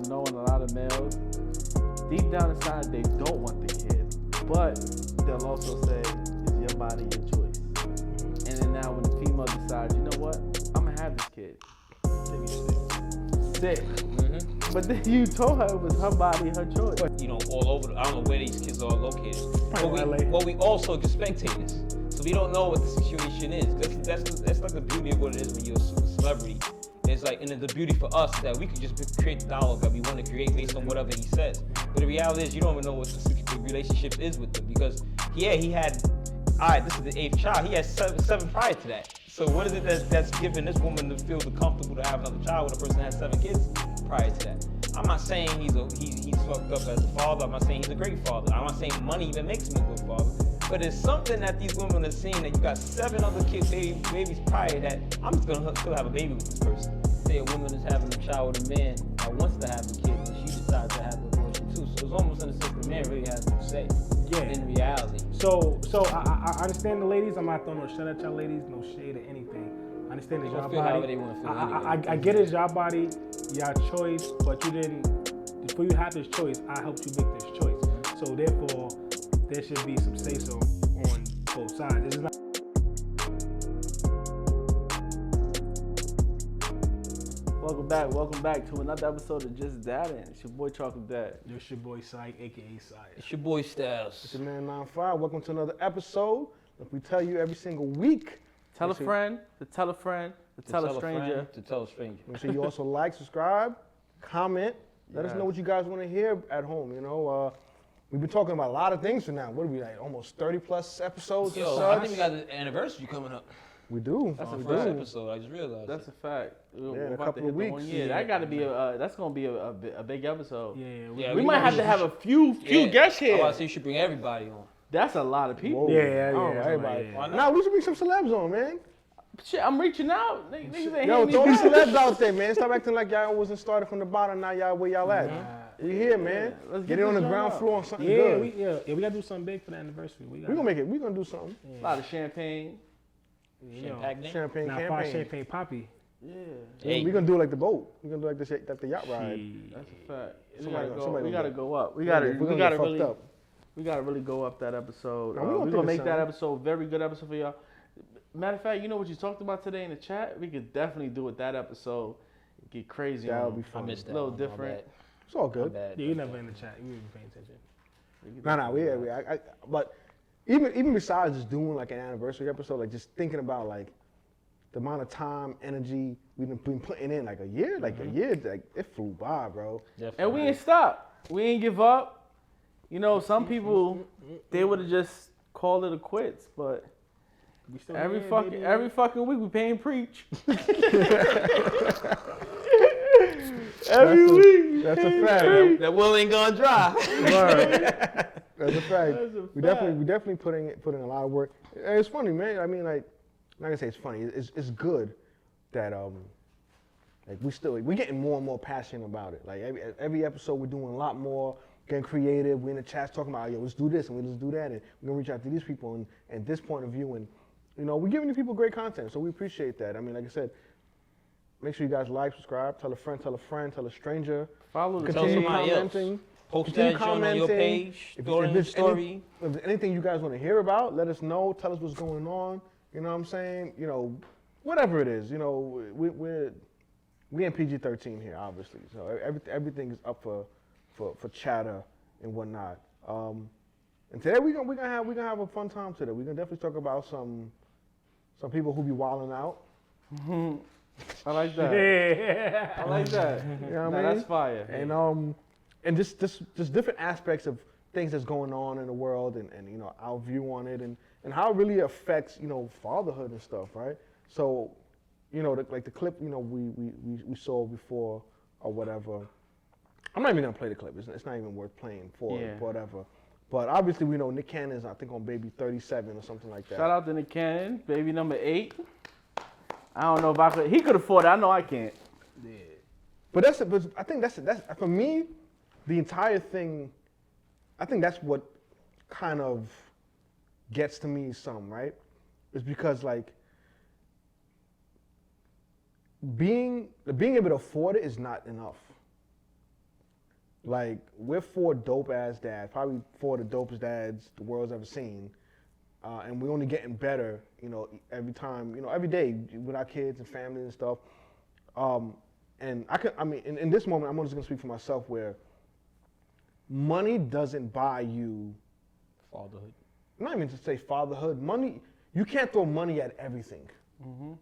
knowing a lot of males, deep down inside, they don't want the kid. But they'll also say, it's your body, your choice. And then now when the female decides, you know what? I'm going to have this kid. Sick. Mm-hmm. But then you told her it was her body, her choice. You know, all over, I don't know where these kids are located. But we also just spectators. So we don't know what the situation is. That's like the beauty of what it is when you're a super celebrity. It's like, and the beauty for us is that we can just create the dialogue that we want to create based on whatever he says. But the reality is, you don't even know what the relationship is with him because, he had, all right, this is the 8th child. He had seven prior to that. So what is it that's giving this woman to feel comfortable to have another child when a person has 7 kids prior to that? I'm not saying he's fucked up as a father. I'm not saying he's a great father. I'm not saying money even makes him a good father. But it's something that these women are seeing that you got 7 other babies prior that I'm gonna still have a baby with this person. Say a woman is having a child with a man that wants to have a kid, and she decides to have an abortion too. So it's almost in a sense the man really has no say. Yeah. In reality. So I understand the ladies. I'm not throwing no shit at y'all ladies, no shade or anything. I understand it's y'all body. They want to feel I get it's y'all body, y'all choice, but you didn't. Before you have this choice, I helped you make this choice. So therefore, there should be some say so on both sides. This is not. Welcome back to another episode of Just Dadding. It's your boy Chocolate Dad. It's your boy Syke, aka Syke. It's your boy Styles. It's your man 95. Welcome to another episode. Like we tell you every single week. Tell a friend, to tell a friend, to tell a stranger. To tell a stranger. Make sure you also like, subscribe, comment. Let us know what you guys want to hear at home. You know, we've been talking about a lot of things for now. What are we like? Almost 30 plus episodes. Yo, I think we got the anniversary coming up. We do. That's the first episode. I just realized. That's a fact. Yeah, in a couple of weeks. Yeah, that got to be that's gonna be a big episode. Yeah. We might have to have a few guests here. I was say you should bring everybody on. That's a lot of people. Yeah, everybody. Nah, we should bring some celebs on, man. Shit, I'm reaching out. Niggas ain't Yo, throw the celebs out there, man. Stop acting like y'all wasn't started from the bottom. Now y'all where y'all at. We here, man. Let's get it on the ground floor on something good. We gotta do something big for the anniversary. We gonna make it. We gonna do something. A lot of champagne. Champagne campaign. Champagne poppy. Yeah. Hey. We gonna do it like the boat. We gonna do like the yacht ride. That's a fact. We gotta go up. We gotta really go up that episode. We're gonna make that episode a very good episode for y'all. Matter of fact, you know what you talked about today in the chat? We could definitely do it that episode. Get crazy. That would be fun. I missed that. A little different. It's all good. Yeah, you never in the chat. You even paying attention. But even besides just doing like an anniversary episode, like just thinking about like the amount of time, energy we've been putting in, like a year, like it flew by, bro. Definitely. And we ain't stopped. We ain't give up. You know, some people they would have just called it a quits, but every fucking week we paying preach. Every week. That's a fact. That well ain't gonna dry. Right. That's a fact. We definitely putting in a lot of work. And it's funny, man. I mean, like, I'm not gonna say it's funny. It's good that like we're getting more and more passionate about it. Like every episode we're doing a lot more, getting creative. We're in the chats talking about, yo, let's do this and let's do that, and we're gonna reach out to these people and this point of view, and you know, we're giving you people great content, so we appreciate that. I mean, like I said, make sure you guys like, subscribe, tell a friend, tell a stranger. Follow the continue commenting. Post that on your page, throw it in the story. If there's anything you guys want to hear about, let us know. Tell us what's going on. You know what I'm saying? You know, whatever it is. You know, we in PG-13 here, obviously. So everything is up for chatter and whatnot. And today we're gonna have a fun time today. We're gonna definitely talk about some people who be wilding out. I like that. Yeah. I like that. You know what I mean? That's fire. And just different aspects of things that's going on in the world, and you know, our view on it, and how it really affects, you know, fatherhood and stuff, right? So, you know, like the clip, you know, we saw before or whatever. I'm not even gonna play the clip. It's not even worth playing for whatever. But obviously, we know Nick Cannon's, I think, on baby 37 or something like that. Shout out to Nick Cannon, baby number 8. I don't know if I could. He could afford it. I know I can't. Yeah. But I think that's for me, the entire thing. I think that's what kind of gets to me some, right? Is because like being able to afford it is not enough. Like, we're 4 dope-ass dads, probably 4 of the dopest dads the world's ever seen. And we're only getting better, every time, every day with our kids and family and stuff. And in this moment, I'm just gonna speak for myself where money doesn't buy you Fatherhood. Not even to say fatherhood. Money, you can't throw money at everything. Mm-hmm.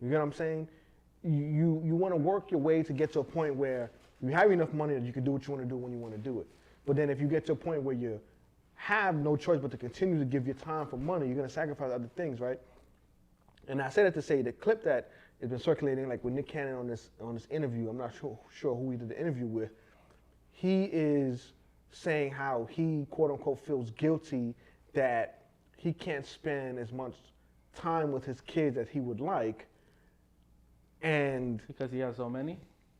You get what I'm saying? You want to work your way to get to a point where you have enough money that you can do what you want to do when you want to do it. But then if you get to a point where you have no choice but to continue to give your time for money, you're going to sacrifice other things, right? And I said it to say the clip that has been circulating, like with Nick Cannon on this interview, I'm not sure who he did the interview with. He is saying how he, quote unquote, feels guilty that he can't spend as much time with his kids as he would like. And because he has so many?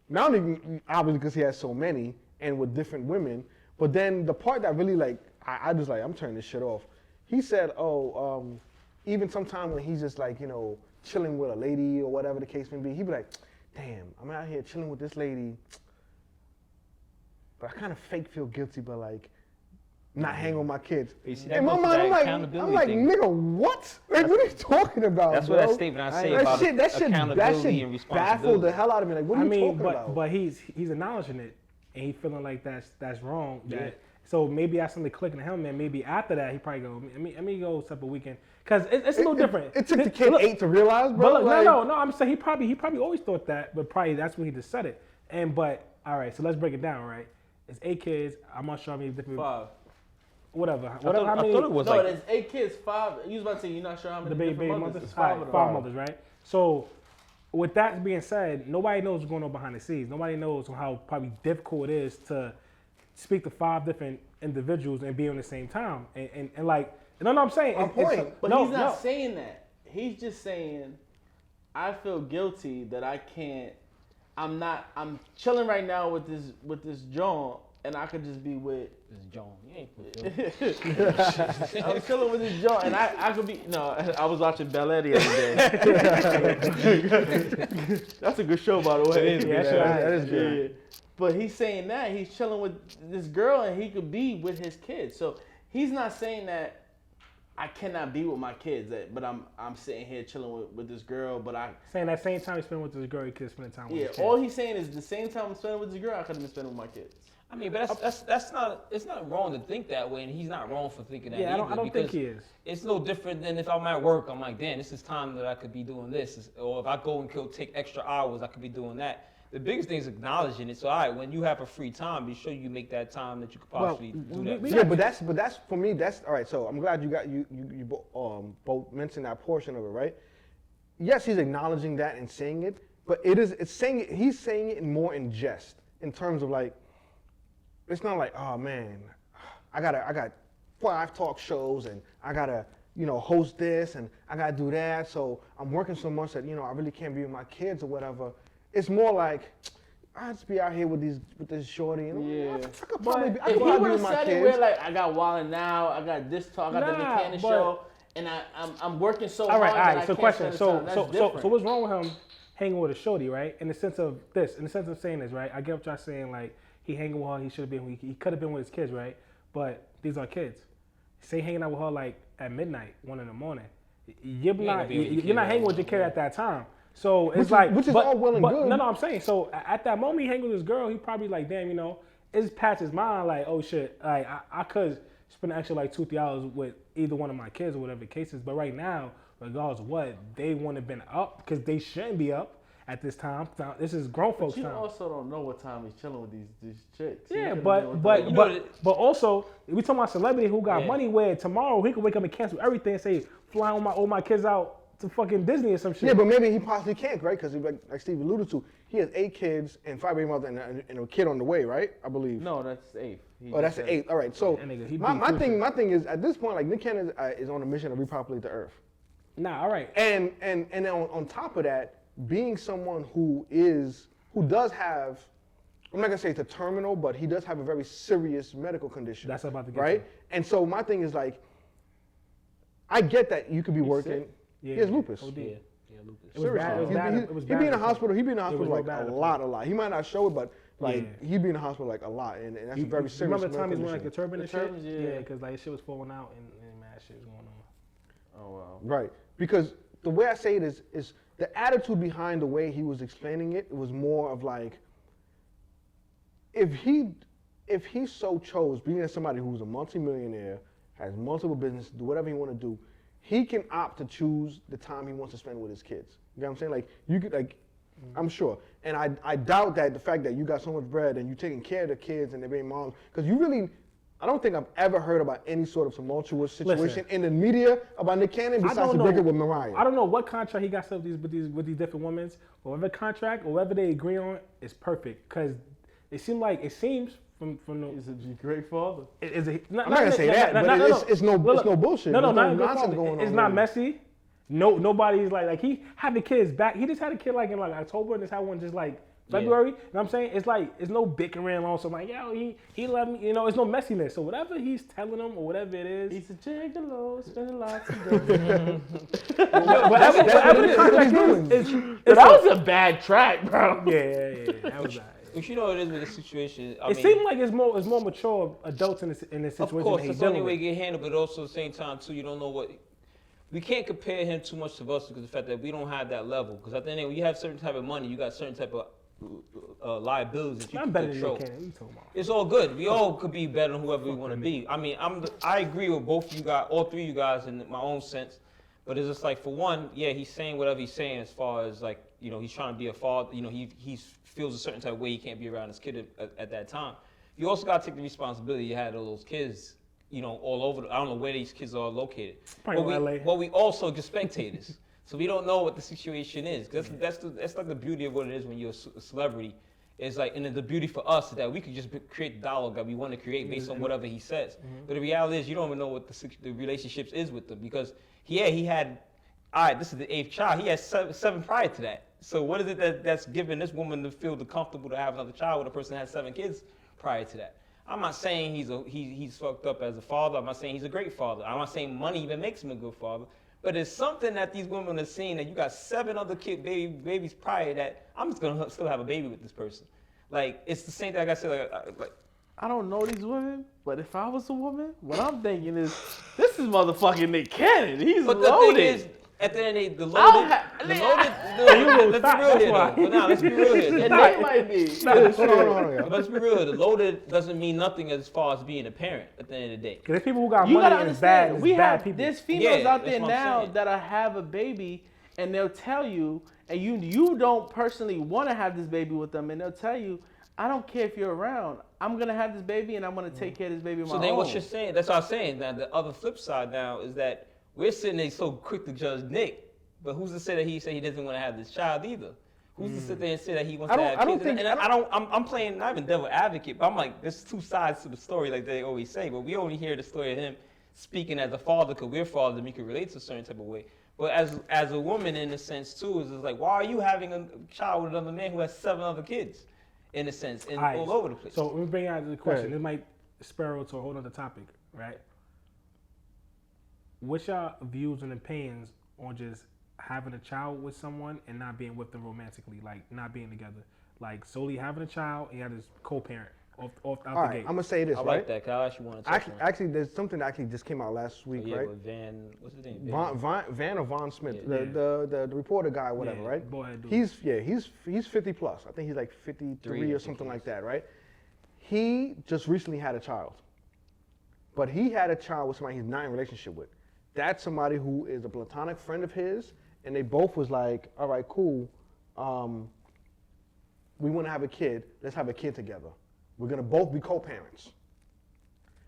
Not only obviously because he has so many and with different women, but then the part that really I just I'm turning this shit off. He said, even sometimes when he's just chilling with a lady or whatever the case may be, he'd be like, damn, I'm out here chilling with this lady, but I kind of fake feel guilty, but not hang with my kids. In my mind, I'm like, nigga, what? What are you talking about? That's bro? What that statement I say about accountability and responsibility. Baffled the hell out of me. What are you talking about? But he's acknowledging it, and he feeling like that's wrong. Yeah. So maybe that's something clicking to him, and maybe after that he probably go, let me go separate weekend, because it's a little different. It took the kid 8 to realize, bro. But no. I'm saying he probably always thought that, but probably that's when he just said it. But all right, so let's break it down. Right, it's 8 kids. I'm not sure how many different. 5. Whatever. I thought it was there's 8 kids, 5. You was about to say you're not sure how many baby mothers. It's 5 of them. 5 mothers, right? So, with that being said, nobody knows what's going on behind the scenes. Nobody knows how probably difficult it is to speak to 5 different individuals and be on the same time. And you know what I'm saying? But he's not saying that. He's just saying, I feel guilty that I can't. I'm chilling right now with this John, and I could just be with this John. You ain't I'm chilling with this John, and I could be. No, I was watching Bel Air the other day. That's a good show, by the way. That is good. Yeah. But he's saying that he's chilling with this girl, and he could be with his kids. So he's not saying that I cannot be with my kids, but I'm sitting here chilling with this girl, but I saying that same time he spent with this girl, he could spend time with his kids. Yeah, all he's saying is the same time I'm spending with this girl, I could have been spending with my kids. I mean, but that's not. It's not wrong to think that way, and he's not wrong for thinking that. Yeah, I don't think he is. It's no different than if I'm at work. I'm like, damn, this is time that I could be doing this, or if I go and take extra hours, I could be doing that. The biggest thing is acknowledging it. So, all right, when you have a free time, be sure you make that time that you could possibly do that. Yeah, but that's for me. That's all right. So I'm glad you both mentioned that portion of it, right? Yes, he's acknowledging that and saying it, but he's saying it more in jest, in terms of it's not like, oh man, I got 5 talk shows and I gotta host this and I gotta do that. So I'm working so much that I really can't be with my kids or whatever. It's more like I just be out here with this shorty. Yeah. I could probably be if he with would have my said kids. it where I got Wildin' Now, I got this talk, I got the Nick Cannon show, and I'm working so hard. All right. So question. So what's wrong with him hanging with a shorty, right? In the sense of saying this, right? I get what y'all saying. He hanging with her, he should have been. He could have been with his kids, right? But these are kids. Say hanging out with her at midnight, 1 a.m. You're not hanging with your kid at that time. So it's which is all well and good. No, I'm saying. So at that moment, he hang with this girl. He probably damn, it's past his mind. Oh shit, I could spend an extra 2-3 hours with either one of my kids or whatever the case is. But right now, regardless of what, they wouldn't have been up because they shouldn't be up at this time. This is grown folks' time. You also don't know what time he's chilling with these chicks. Yeah, but also we talking about celebrity who got money where tomorrow he could wake up and cancel everything and say fly all my kids out to fucking Disney or some shit. Yeah, but maybe he possibly can't, right? Because like Steve alluded to, he has 8 kids and 5 baby mothers and a kid on the way, right? I believe. No, that's 8. That's the 8. All right. So my thing is at this point, Nick Cannon is on a mission to repopulate the earth. Nah, all right. And then on top of that, being someone who does have, I'm not gonna say it's a terminal, but he does have a very serious medical condition. That's about to get right. And so my thing is I get that you could be working. Yeah, he has lupus. Oh, yeah, lupus. It was bad. He'd be in the hospital. A lot. He might not show it, but Like he'd be in the hospital like a lot, and that's a very serious. Remember the time he was wearing like the turban and shit? Yeah, because like his shit was falling out and mad shit was going on. Oh wow. Right, because the way I say it is the attitude behind the way he was explaining it. It was more of like, if he so chose, being as somebody who's a multimillionaire, has multiple businesses, do whatever he want to do, he can opt to choose the time he wants to spend with his kids. You know what I'm saying? Like you could like. I'm sure. And I doubt that the fact that you got so much bread and you taking care of the kids and their baby moms, because you really, I don't think I've ever heard about any sort of tumultuous situation in the media about Nick Cannon besides the breakup with Mariah. I don't know what contract he got set with these different women, but whatever contract or whatever they agree on is perfect, because it seems from the. He's a great father. I'm not gonna say that, but it's no bullshit. No, There's no nonsense going on. It's not messy. No, nobody's like he had the kids back. He just had a kid like in like October and just had one just like February. You know what I'm saying? It's like it's no bickering on something like, yo, he let me, you know, it's no messiness. So whatever he's telling them or whatever it is, he's a gigolo, spending lots of dough. whatever the contract is, that was a bad track, bro. Yeah, that was bad. But you know what it is with the situation. It seemed like it's more mature adults in this situation. Of course, that's the only way it get handled. But also at the same time too, you don't know what. We can't compare him too much to us because of the fact that we don't have that level. Because at the end of the day, when you have certain type of money, you got certain type of liabilities that you can control. It's all good. We all could be better than whoever we want to be. I mean, I agree with both of you guys, all three of you guys in my own sense. But it's just like, for one, yeah, he's saying whatever he's saying as far as like, you know, he's trying to be a father. You know, he feels a certain type of way he can't be around his kid at that time. You also got to take the responsibility you had of those kids. You know, all over. I don't know where these kids are located. But we also just spectators, so we don't know what the situation is. That's like the beauty of what it is when you're a celebrity. It's like, and the beauty for us is that we could just create the dialogue that we want to create based on whatever he says. But the reality is, you don't even know what the relationships is with them, because he had. All right, this is the 8th child. He had seven prior to that. So what is it that's giving this woman to feel comfortable to have another child when a person has 7 kids prior to that? I'm not saying he's fucked up as a father. I'm not saying he's a great father. I'm not saying money even makes him a good father. But it's something that these women are seeing, that you got 7 other babies prior, that I'm just gonna still have a baby with this person. Like, it's the same thing. Like I said, like I don't know these women, but if I was a woman, what I'm thinking is, this is motherfucking Nick Cannon. He's loaded. The thing is, at the end of the day, the loaded, let's be real here, though. But now, let's be real here. It might be. Let's be real here. The loaded doesn't mean nothing as far as being a parent at the end of the day. Because there's people who got money and it's bad people. There's females out there now that have a baby, and they'll tell you, and you don't personally want to have this baby with them, and they'll tell you, I don't care if you're around. I'm going to have this baby, and I'm going to take care of this baby on my own. So then what you're saying, that's what I'm saying. Now, the other flip side now is that we're sitting there so quick to judge Nick, but who's to say that he doesn't want to have this child either? Who's to sit there and say that he wants to have kids? I'm playing not even devil advocate, but I'm like, there's 2 sides to the story, like they always say. But we only hear the story of him speaking as a father, because we're fathers and we can relate to a certain type of way. But as a woman, in a sense too, is like, why are you having a child with another man who has 7 other kids, in a sense, and all over the place? So let me bring out the question. This might spiral to a whole other topic, right? What's your views and opinions on just having a child with someone and not being with them romantically, like not being together, like solely having a child and you have this co-parent off out the gate? I'm gonna say this. I like that. I actually want to touch on. Actually, there's something that actually just came out last week, right? With what's his name? Van or Von Smith, the reporter guy, whatever, right? Boyhead dude. He's 50 plus. I think he's like 53 or something like that, right? He just recently had a child, but he had a child with somebody he's not in a relationship with. That's somebody who is a platonic friend of his, and they both was like, all right, cool. We want to have a kid. Let's have a kid together. We're going to both be co-parents.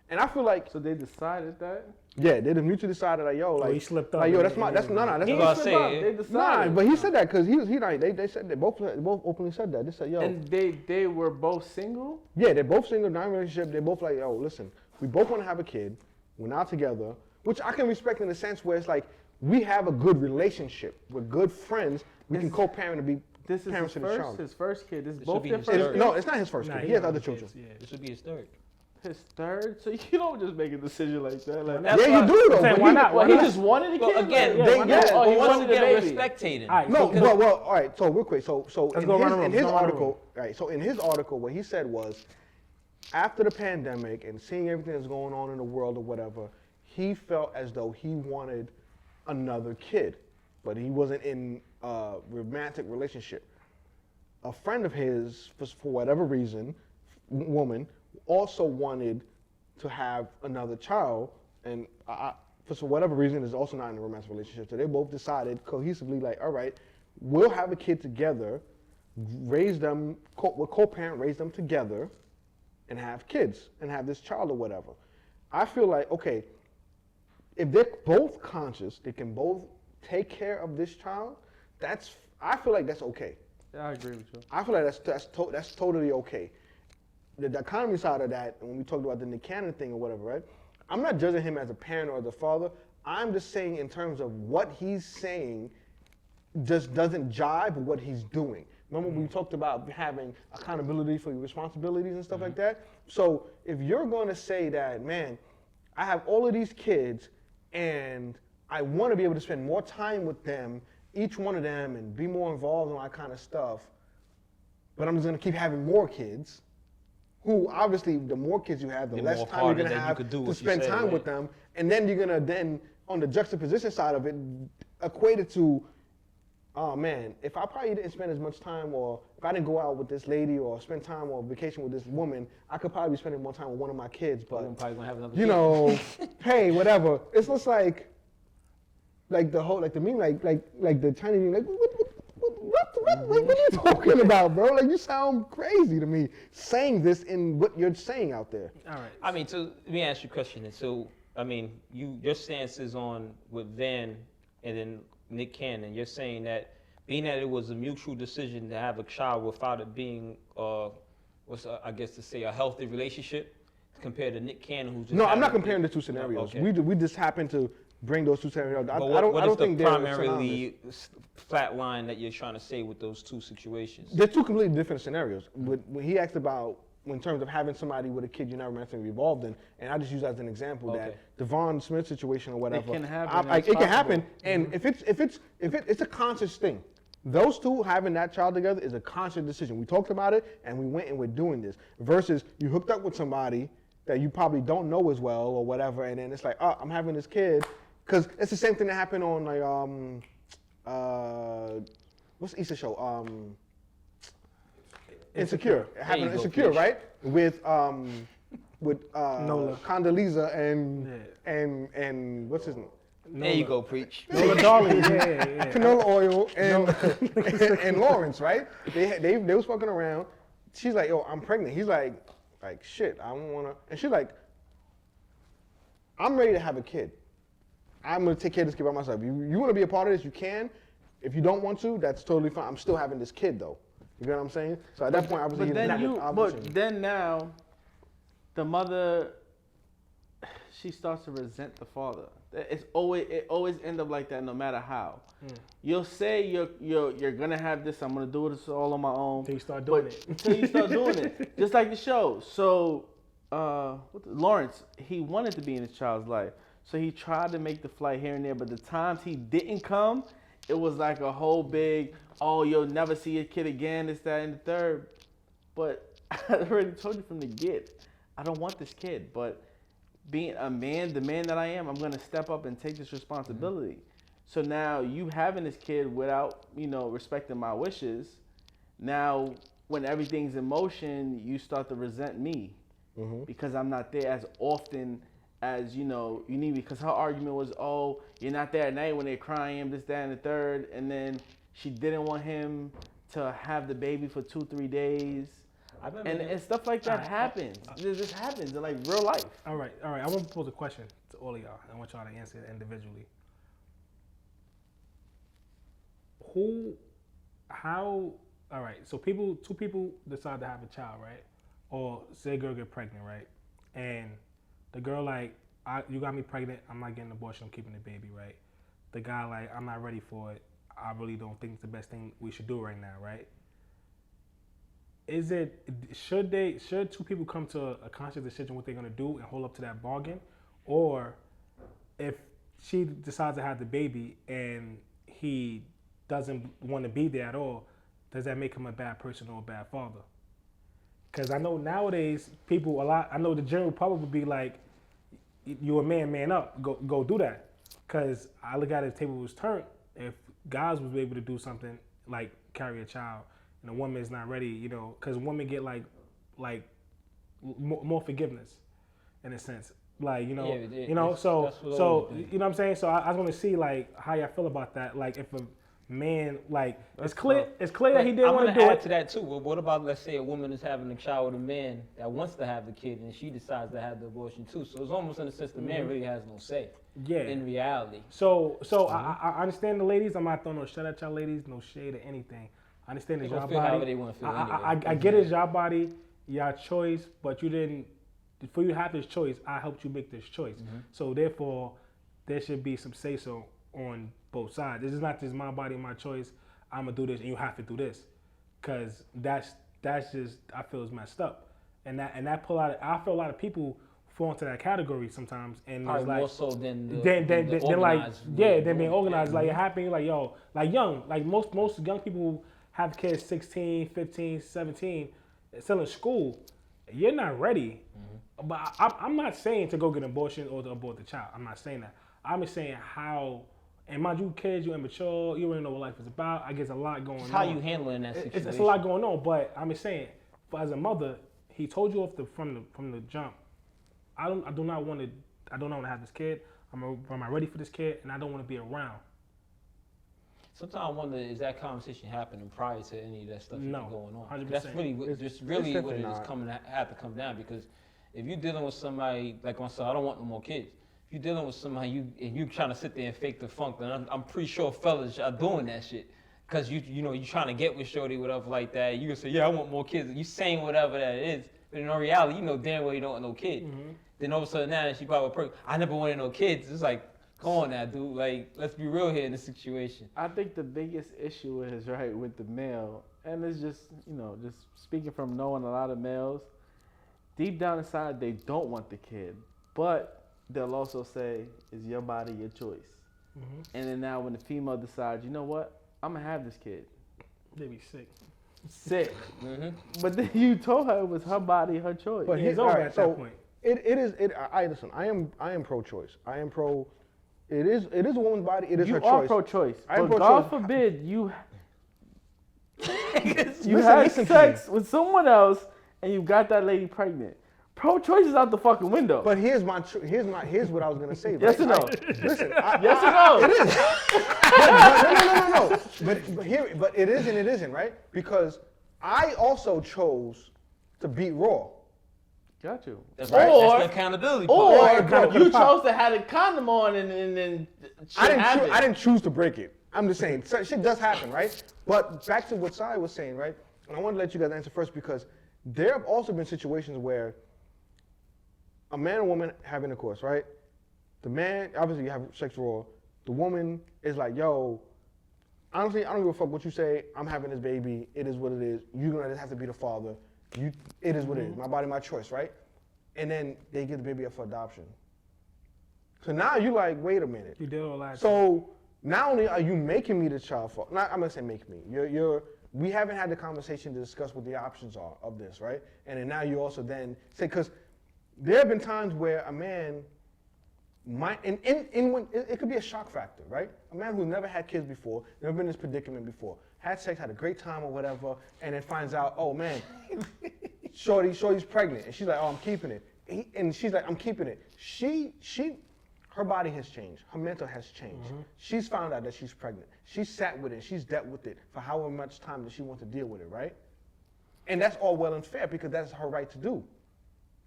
And I feel like... So they decided that? Yeah, they mutually decided, like, yo, like... he slipped up. Like, yo, that's my... That's They decided. Nah, but he said that because he like, they said, they both openly said that. They said, yo... And they were both single? Yeah, they're both single, not in a relationship. They're both like, yo, listen, we both want to have a kid. We're not together. Which I can respect in the sense where it's like, we have a good relationship. We're good friends. We can co-parent and be parents to the child. His first kid. This is both their first kid. No, it's not his first kid. He has other children. Yeah, this would be his third. his third, so you don't just make a decision like that. Like, yeah, you do though. Why not? Well, he just wanted a kid. Well, again, he wanted a baby. Respectating. All right, No, well, all right. So real quick, so in his article, right? So in his article, what he said was, after the pandemic and seeing everything that's going on in the world or whatever, he felt as though he wanted another kid, but he wasn't in a romantic relationship. A friend of his, for whatever reason, woman, also wanted to have another child, and for whatever reason is also not in a romantic relationship. So they both decided cohesively, like, all right, we'll have a kid together, raise them, we'll co-parent, raise them together, and have kids, and have this child or whatever. I feel like, okay, if they're both conscious, they can both take care of this child, I feel like that's okay. Yeah, I agree with you. I feel like that's totally okay. The economy side of that, when we talked about the Nick Cannon thing or whatever, right? I'm not judging him as a parent or as a father. I'm just saying in terms of what he's saying just doesn't jive with what he's doing. Remember we talked about having accountability for your responsibilities and stuff like that? So if you're going to say that, man, I have all of these kids and I want to be able to spend more time with them, each one of them, and be more involved in all that kind of stuff, but I'm just going to keep having more kids, who obviously the more kids you have, the less time you're going to have to spend time with them. And then you're going to on the juxtaposition side of it, equate it to, oh man, if I probably didn't spend as much time, or if I didn't go out with this lady or spend time or vacation with this woman, I could probably be spending more time with one of my kids, but I'm probably gonna have another you know, hey, whatever. It's just like the whole, like the meme, like the Chinese meme, like, what are you talking about, bro? Like, you sound crazy to me saying this in what you're saying out there. All right. I mean, so let me ask you a question. So, I mean, your stance is on with Van and then Nick Cannon. You're saying that being that it was a mutual decision to have a child without it being, I guess to say, a healthy relationship, compared to Nick Cannon, who's just no, I'm not comparing the two scenarios. Okay. We just happen to bring those two scenarios. I don't think they're primarily flat line that you're trying to say with those two situations? They're two completely different scenarios. When he asked about, in terms of having somebody with a kid you're not romantically involved in, and I just use that as an example, that Devon Smith situation or whatever. It can happen. It can happen, and if it's a conscious thing. Those two having that child together is a conscious decision. We talked about it, and we went and we're doing this. Versus you hooked up with somebody that you probably don't know as well or whatever, and then it's like, oh, I'm having this kid. Because it's the same thing that happened on what's the Easter show? Insecure. It happened on Insecure, right? With Nola. Condoleezza and what's his name? There you go, preach. Nola Darling, yeah. Canola oil and Lawrence, right? They was fucking around. She's like, yo, I'm pregnant. He's like shit, I don't wanna. And she's like, I'm ready to have a kid. I'm gonna take care of this kid by myself. You wanna be a part of this, you can. If you don't want to, that's totally fine. I'm still having this kid though. You get what I'm saying? So at that point, obviously, but then now, the mother, she starts to resent the father. It always ends up like that, no matter how. You'll say you're gonna have this. I'm gonna do this all on my own. Until you start doing it. Until you start doing it, just like the show. So, Lawrence, he wanted to be in his child's life, so he tried to make the flight here and there. But the times he didn't come, it was like a whole big, oh, you'll never see your kid again, this, that, and the third. But I already told you from the get, I don't want this kid. But being a man, the man that I am, I'm gonna step up and take this responsibility. So now you having this kid without, respecting my wishes. Now, when everything's in motion, you start to resent me because I'm not there as often as you need me. Because her argument was, oh, you're not there at night when they're crying, this, that, and the third. And then she didn't want him to have the baby for 2-3 days. And stuff like that happens. This happens in like real life. All right. I want to pose a question to all of y'all. I want y'all to answer it individually. All right, so two people decide to have a child, right? Or say a girl get pregnant, right? And the girl like, you got me pregnant, I'm not getting an abortion, I'm keeping the baby, right? The guy like, I'm not ready for it. I really don't think it's the best thing we should do right now, right? should two people come to a conscious decision what they're gonna do and hold up to that bargain, or if she decides to have the baby and he doesn't want to be there at all, does that make him a bad person or a bad father? Because I know nowadays I know the general public would be like, "You a man up, go do that." Because I look at it, the table was turned. If guys was able to do something like carry a child, and a woman is not ready, you know, because women get like more forgiveness, in a sense, like so you know what I'm saying. So I want to see like how y'all feel about that. Like if a man it's clear that he didn't want to do it. I'm gonna add to that too. Well, what about, let's say a woman is having a child with a man that wants to have the kid and she decides to have the abortion too. So it's almost in a sense the man really has no say. Yeah. In reality. So I understand the ladies. I'm not throwing no shit at y'all ladies, no shade or anything. I understand it's y'all body. They want to feel anyway. I get it's y'all body, y'all choice, but you didn't. For you to have this choice, I helped you make this choice. So therefore, there should be some say so on both sides. This is not just my body, my choice. I'm gonna do this, and you have to do this, because that's just I feel is messed up, and that pull out. I feel a lot of people fall into that category sometimes, and probably it's like more so than being organized. Like it happened, like young, like most young people who have kids 16, 15, 17, still in school. You're not ready. But I'm not saying to go get an abortion or to abort the child. I'm not saying that. I'm just saying how. And mind you, kids, you're immature. You already know what life is about. I guess a lot going on. How you handling that situation? It's a lot going on. But I'm just saying, as a mother, he told you from the jump. I do not want to have this kid. Am I ready for this kid? And I don't want to be around. Sometimes I wonder, is that conversation happening prior to any of that stuff going on? 100%. That's really what it is have to come down, because if you're dealing with somebody like myself, I don't want no more kids. If you're dealing with somebody and you trying to sit there and fake the funk, then I'm pretty sure fellas are doing that shit. Cause you're trying to get with shorty, whatever like that. You can say, yeah, I want more kids. You saying whatever that is, but in reality, you know damn well you don't want no kid. Then all of a sudden now she probably I never wanted no kids. It's like, come on now, dude. Like, let's be real here in this situation. I think the biggest issue is with the male, and it's just just speaking from knowing a lot of males. Deep down inside, they don't want the kid, but they'll also say, "It's your body, your choice." And then now, when the female decides, you know what, I'm gonna have this kid, they be sick. But then you told her it was her body, her choice. But he's over at that point. Listen. I am pro-choice. I am pro. It is a woman's body. It is her choice. You are pro-choice. But God forbid you had sex with someone else and you got that lady pregnant. Pro-choice is out the fucking window. But here's what I was gonna say. Right? Yes or no? Listen. Yes or no? It is. But it is and it isn't, right? Because I also chose to beat Raw. Got you. That's right. That's the accountability part. Or you chose to have a condom on and then I didn't choose to break it. I'm just saying, shit does happen, right? But back to what Sai was saying, right? And I want to let you guys answer first, because there have also been situations where a man and woman have intercourse, right? The man, obviously you have sex raw. The woman is like, yo, honestly, I don't give a fuck what you say. I'm having this baby. It is what it is. You're going to have to be the father. It is what it is. My body, my choice, right? And then they give the baby up for adoption. So now you're like, wait a minute. You did all that. So not only are you making me the child father, I'm going to say make me. We haven't had the conversation to discuss what the options are of this, right? And then now you also then say, because there have been times where a man might, it could be a shock factor, right? A man who's never had kids before, never been in this predicament before, had sex, had a great time or whatever, and then finds out, oh man, shorty's pregnant, and she's like, oh, I'm keeping it. And she's like, I'm keeping it. Her body has changed. Her mental has changed. She's found out that she's pregnant. She's sat with it. She's dealt with it for however much time that she wants to deal with it, right? And that's all well and fair, because that's her right to do.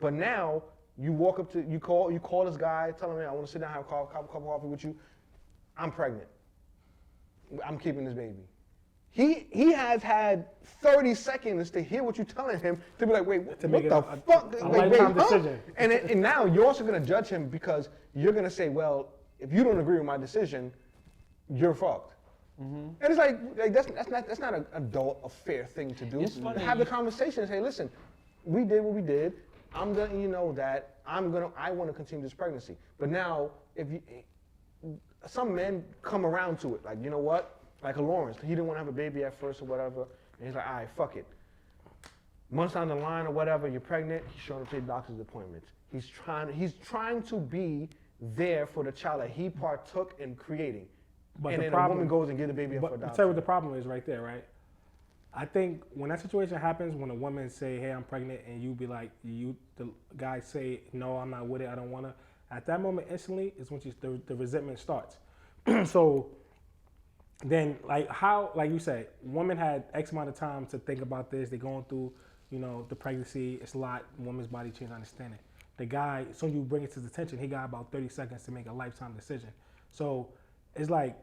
But now you walk up to, you call this guy, tell him, man, I want to sit down and have a cup of coffee with you. I'm pregnant. I'm keeping this baby. He has had 30 seconds to hear what you're telling him, to be like, wait, what the fuck? Decision. And now you're also going to judge him, because you're going to say, well, if you don't agree with my decision, you're fucked. And it's like that's not an adult, a fair thing to do. To have the conversation and say, listen, we did what we did. I'm letting you know that I want to continue this pregnancy. But now, some men come around to it, like, you know what? Like a Lawrence, he didn't want to have a baby at first or whatever, and he's like, all right, fuck it. Months down the line or whatever, you're pregnant. He's showing up to doctor's appointments. He's trying to be there for the child that he partook in creating. But and then a woman goes and get the baby up for adoption. Tell you what the problem is right there, right? I think when that situation happens, when a woman say, hey, I'm pregnant, and you be like, the guy say, no, I'm not with it, I don't want to. At that moment, instantly, is when the resentment starts. So then, like you said, women had X amount of time to think about this. They're going through, the pregnancy. It's a lot. Woman's body change, I understand it. The guy, as soon as you bring it to his attention, he got about 30 seconds to make a lifetime decision. So it's like,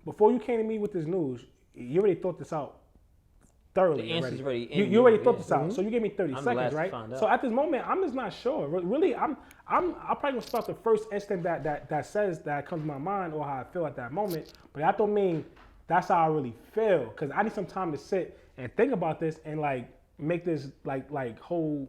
before you came to me with this news, you already thought this out thoroughly. The answer's already you already thought this out. So you gave me 30 seconds, right? So at this moment, I'm just not sure. Really, I'm probably gonna start the first instant that says that comes to my mind or how I feel at that moment. But that don't mean that's how I really feel, because I need some time to sit and think about this and like make this whole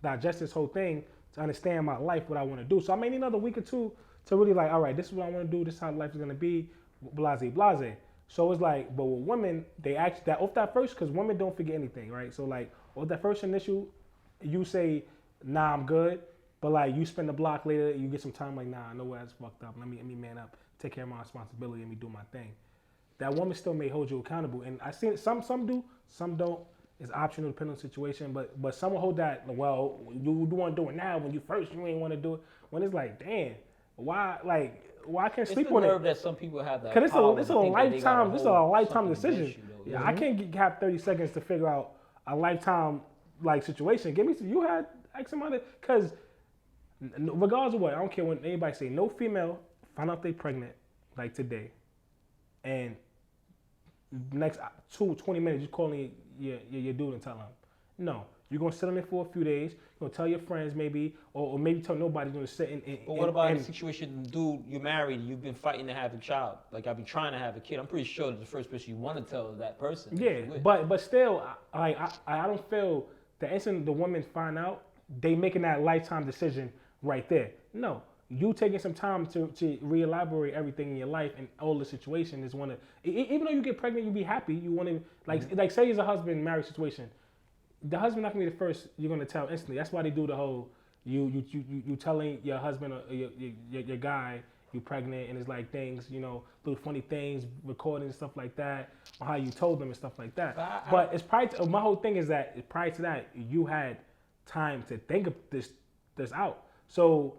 digest this whole thing to understand my life, what I want to do. So I may need another week or two to really all right, this is what I want to do, this is how life is going to be, blase, blase. So it's like, but with women, they actually, that off that first, because women don't forget anything, right? So like, off that first initial, you say, nah, I'm good, but you spend the block later, you get some time nah, I know where that's fucked up, let me man up, take care of my responsibility, let me do my thing. That woman still may hold you accountable, and I seen some do, some don't. It's optional depending on the situation, but some will hold that, well, you want to do it now when you ain't want to do it. When it's like, damn, why can't sleep on it? It's the nerve that some people have that. Because it's a lifetime decision. Yeah, I can't have 30 seconds to figure out a lifetime situation. You had X amount of, because regardless of what, I don't care when anybody say, no female find out they pregnant today, and next 20 minutes you calling your dude and tell him. No, you're gonna sit on it for a few days. You're gonna tell your friends maybe, or maybe tell nobody. You're gonna sit in. But what about the situation, dude? You're married. You've been fighting to have a child. I've been trying to have a kid. I'm pretty sure that the first person you want to tell is that person. Yeah, but still, I don't feel the instant the women find out, they making that lifetime decision right there. No. You taking some time to re-elaborate everything in your life and all the situation is even though you get pregnant, you be happy. You want to say it's a husband marriage situation. The husband not gonna be the first you're gonna tell instantly. That's why they do the whole you telling your husband or your guy you pregnant, and it's things, little funny things, recording and stuff like that, or how you told them and stuff like that. But it's my whole thing is that prior to that you had time to think of this out. So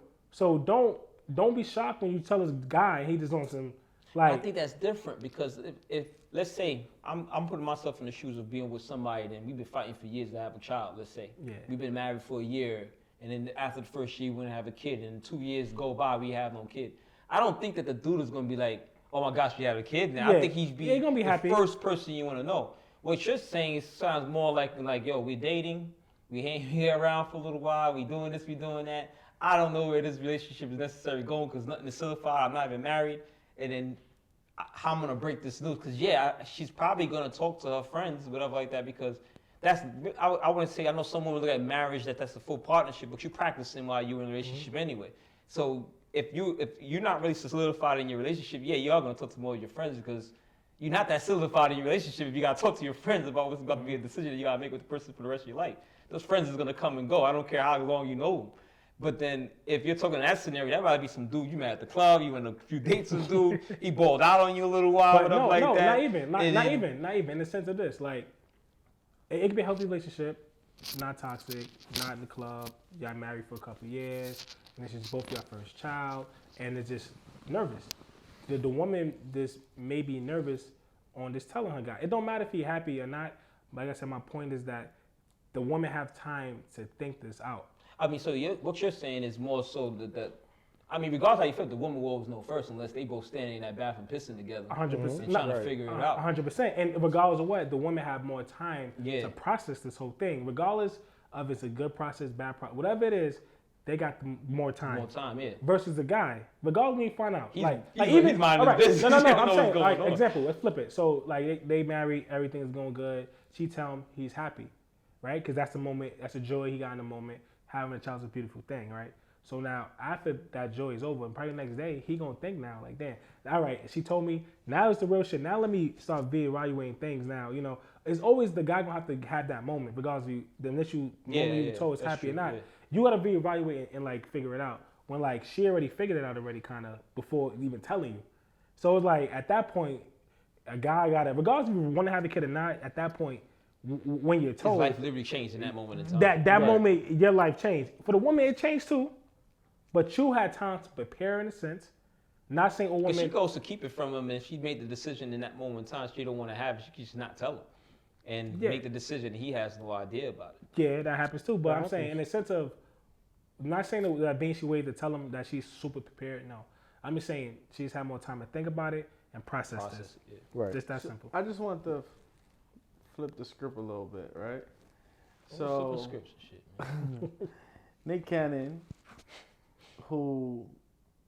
don't be shocked when you tell this guy he just on some I think that's different, because if let's say I'm putting myself in the shoes of being with somebody, then we've been fighting for years to have a child. Let's say we've been married for a year, and then after the first year we want to have a kid, and 2 years go by we have no kid. I don't think that the dude is gonna be like, oh my gosh, we have a kid now. I think he's gonna be happy. First person you want to know. What you're saying sounds more like yo, we're dating, we hang here around for a little while, we doing this, we doing that. I don't know where this relationship is necessarily going, because nothing is solidified. I'm not even married. And then how I'm going to break this news. Because, she's probably going to talk to her friends, whatever like that, because I wouldn't say, I know someone would look at marriage that's a full partnership, but you're practicing while you're in a relationship anyway. So if you're not really solidified in your relationship, you are going to talk to more of your friends, because you're not that solidified in your relationship if you got to talk to your friends about what's about to be a decision that you got to make with the person for the rest of your life. Those friends is going to come and go. I don't care how long you know them. But then, if you're talking that scenario, that might be some dude you met at the club, you went on a few dates with dude, he balled out on you a little while, that. Not even. In the sense of this, it could be a healthy relationship, not toxic, not in the club. Y'all married for a couple years, and it's just both your first child, and it's just nervous. The woman this may be nervous on this telling her guy. It don't matter if he's happy or not. Like I said, my point is that the woman have time to think this out. So what you're saying is more so that regardless how you feel, the woman will always know first, unless they both standing in that bathroom pissing together. 100%. And trying to figure it out. 100%. And regardless of what, the women have more time to process this whole thing. Regardless of it's a good process, bad process, whatever it is, they got more time. More time, yeah. Versus the guy, regardless when you find out, He's even minding his business. No, He don't I'm know saying, what's like, going on. example, let's flip it. So, like, they marry, everything is going good. She tell him he's happy, right? Because that's the moment, that's the joy he got in the moment. Having a child's a beautiful thing, right? So now, after that joy is over, and probably the next day, he gonna think now, like, damn, all right, she told me, now it's the real shit. Now let me start reevaluating things now, you know. It's always the guy gonna have to have that moment, regardless of the initial moment you told is happy or not. Yeah. You gotta reevaluate and, like, figure it out. When, like, she already figured it out already, kind of, before even telling you. So it's like, at that point, a guy gotta, regardless if you want to have a kid or not, at that point, when you're told. His life literally changed in that moment in time. That moment, your life changed. For the woman, it changed too. But you had time to prepare in a sense. Not saying a woman. If she goes to keep it from him and she made the decision in that moment in time she don't want to have it, she can just not tell him. And make the decision. He has no idea about it. Yeah, that happens too. But I'm saying in the sense of, I'm not saying that being she waited to tell him that she's super prepared. No. I'm just saying she's had more time to think about it and process this. Yeah. Right. Just that simple. I just want to flip the script a little bit, right? So scripts and shit, man. Nick Cannon, who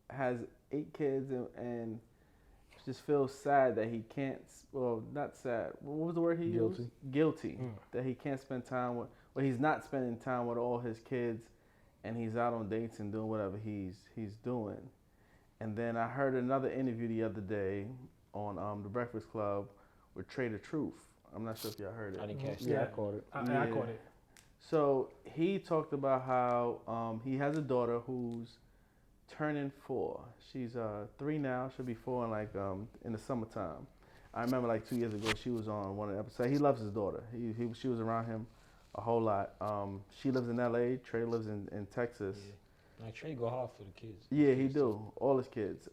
has 8 kids and just feels sad that he can't, well, not sad, what was the word he used? Guilty. That he can't spend time with, well, he's not spending time with all his kids and he's out on dates and doing whatever he's doing. And then I heard another interview the other day on The Breakfast Club with Trader Truth. I'm not sure if y'all heard it. I didn't catch that. Yeah, I caught it. I caught it. So he talked about how he has a daughter who's turning 4. She's 3 now. She'll be 4 in in the summertime. I remember 2 years ago she was on one of the episodes. He loves his daughter. She was around him a whole lot. She lives in L.A. Trey lives in Texas. Yeah. Trey go hard for the kids. Yeah, he do. All his kids.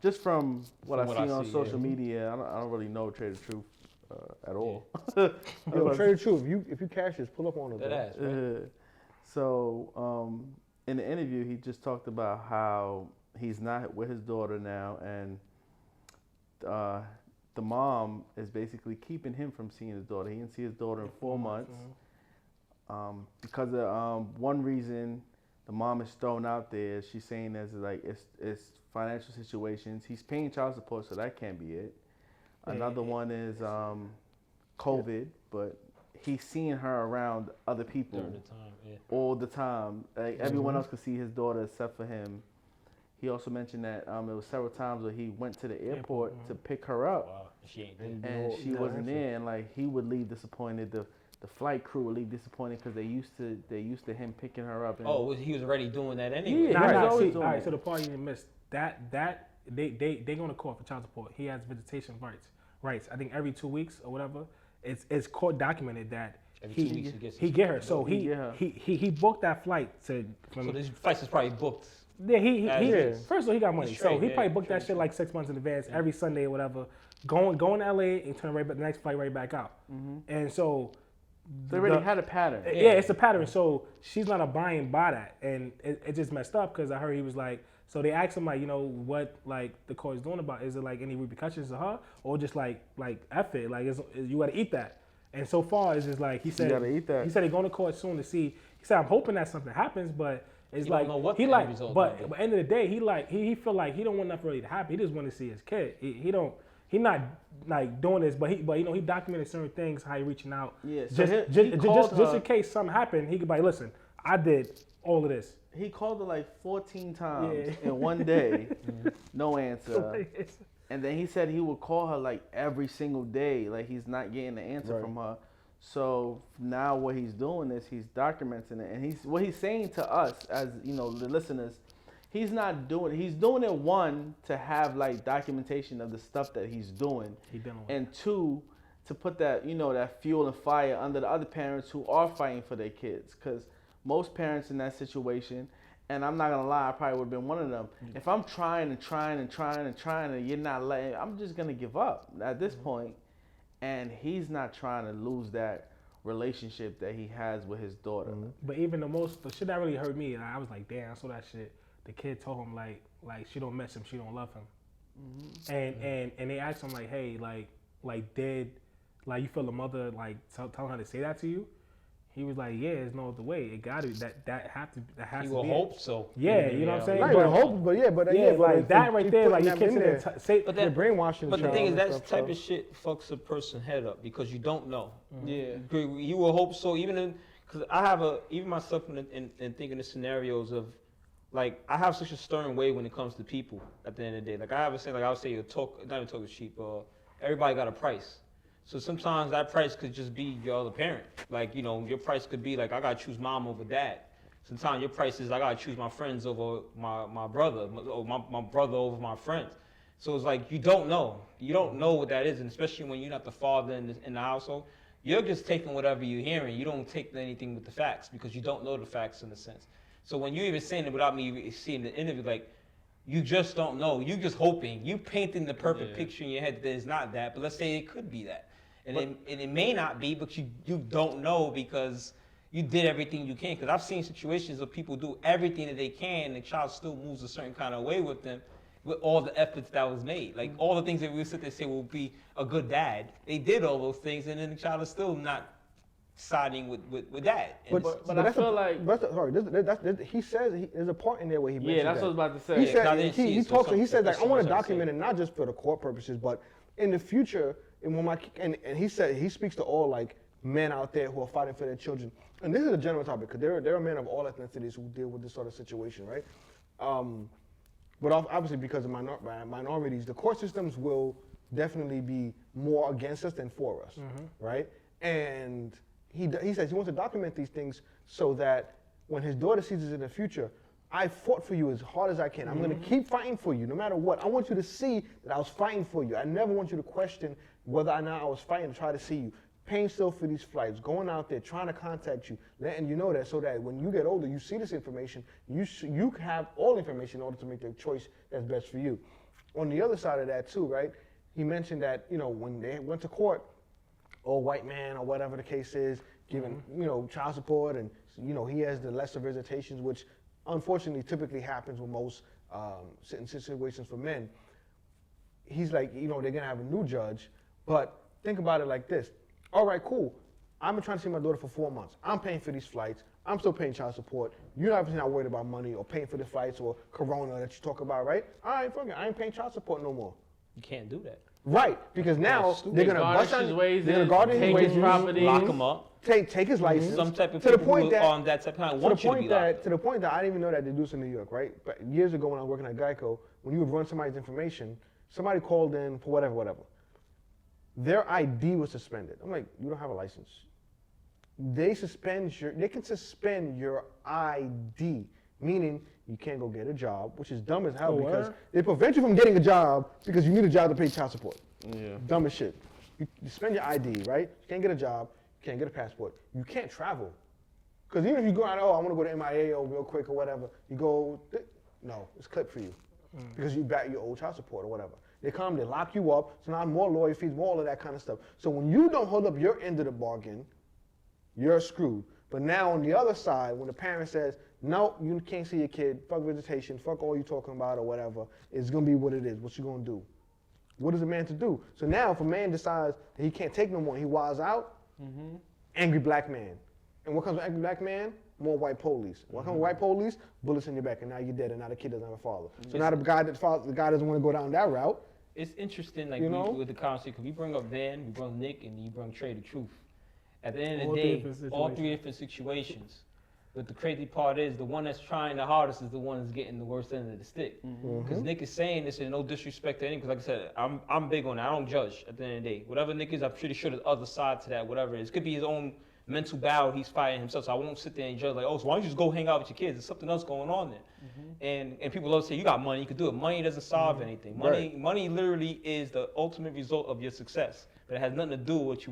Just from what I see on social media, I don't really know Trader Truth at all. Yo, Trader Truth, if you cash this, pull up on it. That ass, right? So in the interview, he just talked about how he's not with his daughter now, and the mom is basically keeping him from seeing his daughter. He didn't see his daughter in 4 months. Because of one reason the mom is thrown out there, she's saying it's financial situations. He's paying child support, so that can't be it. Another one is COVID, but he's seeing her around other people all the time. Everyone else could see his daughter except for him. He also mentioned that it was several times where he went to the airport to pick her up. Wow. She ain't there. And she wasn't there, and he would leave disappointed. The flight crew would leave disappointed because they used to him picking her up. And he was already doing that anyway. Yeah, all right. So the part you missed that they going to court for child support. He has visitation rights. I think every 2 weeks or whatever. It's court documented that he get her. So he booked that flight to. So this flight is probably booked. Yeah, first of all, he got money, so he probably booked that shit 6 months in advance, every Sunday or whatever. Going to LA and turn right back the next flight right back out. And so they already had a pattern. Yeah, it's a pattern. So she's not abiding by that, and it just messed up because I heard he was like. So they asked him what the court is doing about it. Is it any repercussions to her or just F it, you gotta eat that. And so far it's just he said you gotta eat that. He said they're going to court soon to see. He said I'm hoping that something happens, but it's but at the end of the day he feel like he don't want nothing really to happen. He just want to see his kid. He not doing this, but he documented certain things, how he reaching out. Yeah, so just in case something happened, he could be listen, I did all of this. He called her 14 times in one day, no answer. And then he said he would call her every single day, he's not getting the answer from her. So now what he's doing is he's documenting it, and what he's saying to us as the listeners, he's doing it one to have documentation of the stuff that he's doing, and 2 to put that that fuel and fire under the other parents who are fighting for their kids, because most parents in that situation, and I'm not gonna lie, I probably would have been one of them. If I'm trying and you're not letting, I'm just gonna give up at this point. And he's not trying to lose that relationship that he has with his daughter. But even the shit that really hurt me, and I was like, damn, I saw that shit. The kid told him she don't miss him, she don't love him. And they asked him hey, did you feel the mother telling her to say that to you? He was like, yeah, there's no other way. It got to that has to He be. will hope so. Yeah, you know what I'm saying. Not even hope, but like that right there, like you can't say. But they're brainwashing. But the thing is, that type of shit fucks a person's head up because you don't know. Yeah, you will hope so. Because I have even myself in thinking of scenarios of. Like, I have such a stern way when it comes to people at the end of the day. Like, I have a saying, like, I would say, not even talk cheap, everybody got a price. So sometimes that price could just be your other parent. Like, you know, your price could be like, I got to choose mom over dad. Sometimes your price is, I got to choose my friends over my brother, or my brother over my friends. So it's like, you don't know. You don't know what that is, and especially when you're not the father in the household. You're just taking whatever you're hearing. You don't take anything with the facts because you don't know the facts in a sense. So when you're even saying it without me seeing the interview, like, you just don't know. You just hoping. You painting the perfect picture in your head that it's not that, but let's say it could be that. And it may not be, but you don't know because you did everything you can. Because I've seen situations where people do everything that they can and the child still moves a certain kind of way with them with all the efforts that was made. Like, all the things that we sit there and say will be a good dad. They did all those things, and then the child is still not siding with that. But I feel like he says there's a part in there where he mentions that's what I was about to say. He said he talks. He said like I want to document it not just for the court purposes, but in the future. And when he said he speaks to all like men out there who are fighting for their children. And this is a general topic because there are men of all ethnicities who deal with this sort of situation, right? But obviously because of minorities, the court systems will definitely be more against us than for us, right? And he says he wants to document these things so that when his daughter sees this in the future, I fought for you as hard as I can. I'm going to keep fighting for you no matter what. I want you to see that I was fighting for you. I never want you to question whether or not I was fighting to try to see you. Paying still for these flights, going out there, trying to contact you, letting you know that so that when you get older, you see this information, you have all the information in order to make the choice that's best for you. On the other side of that too, right, he mentioned that, you know, when they went to court, old white man or whatever the case is, giving, you know, child support and, you know, he has the lesser visitations, which unfortunately typically happens with most situations for men. He's like, you know, they're going to have a new judge, but think about it like this. All right, cool. I've been trying to see my daughter for 4 months. I'm paying for these flights. I'm still paying child support. You're obviously not worried about money or paying for the flights or corona that you talk about, right? All right, fuck it. I ain't paying child support no more. You can't do that. Right, because now they're going to bust his wages, they're going to guard his wages, property, lock him up, take his license. Some type of people who are on that type of want you to be locked. To the point that I didn't even know that they do this in New York, right? But years ago when I was working at Geico, when you would run somebody's information, somebody called in for whatever. Their ID was suspended. I'm like, you don't have a license. They can suspend your ID, meaning you can't go get a job, which is dumb as hell because they prevent you from getting a job because you need a job to pay child support. Yeah. Dumb as shit. You suspend your ID, right? You can't get a job, you can't get a passport. You can't travel. Because even if you go out, I want to go to MIA real quick or whatever, you go, no, it's clipped for you. Because you back your old child support or whatever. They come, they lock you up, so now more lawyer fees, more all of that kind of stuff. So when you don't hold up your end of the bargain, you're screwed. But now on the other side, when the parent says, no, you can't see your kid, fuck visitation, fuck all you talking about or whatever, it's gonna be what it is. What you gonna do? What is a man to do? So now if a man decides that he can't take no more, he wilds out, angry black man. And what comes with angry black man? More white police. What comes with white police? Bullets in your back, and now you're dead, and now the kid doesn't have a father. So now the guy doesn't want to go down that route. It's interesting, like, with the conversation, because we bring up Van, we bring Nick, and you bring Trey the truth. At the end of the day, all three different situations. But the crazy part is, the one that's trying the hardest is the one that's getting the worst end of the stick. Because Nick is saying this, and no disrespect to anyone, because like I said, I'm big on that. I don't judge at the end of the day. Whatever Nick is, I'm pretty sure there's other side to that, whatever it is. It could be his own mental battle he's fighting himself, so I won't sit there and judge like, oh, so why don't you just go hang out with your kids? There's something else going on there. And people love to say, you got money, you can do it. Money doesn't solve anything. Money literally is the ultimate result of your success, but it has nothing to do with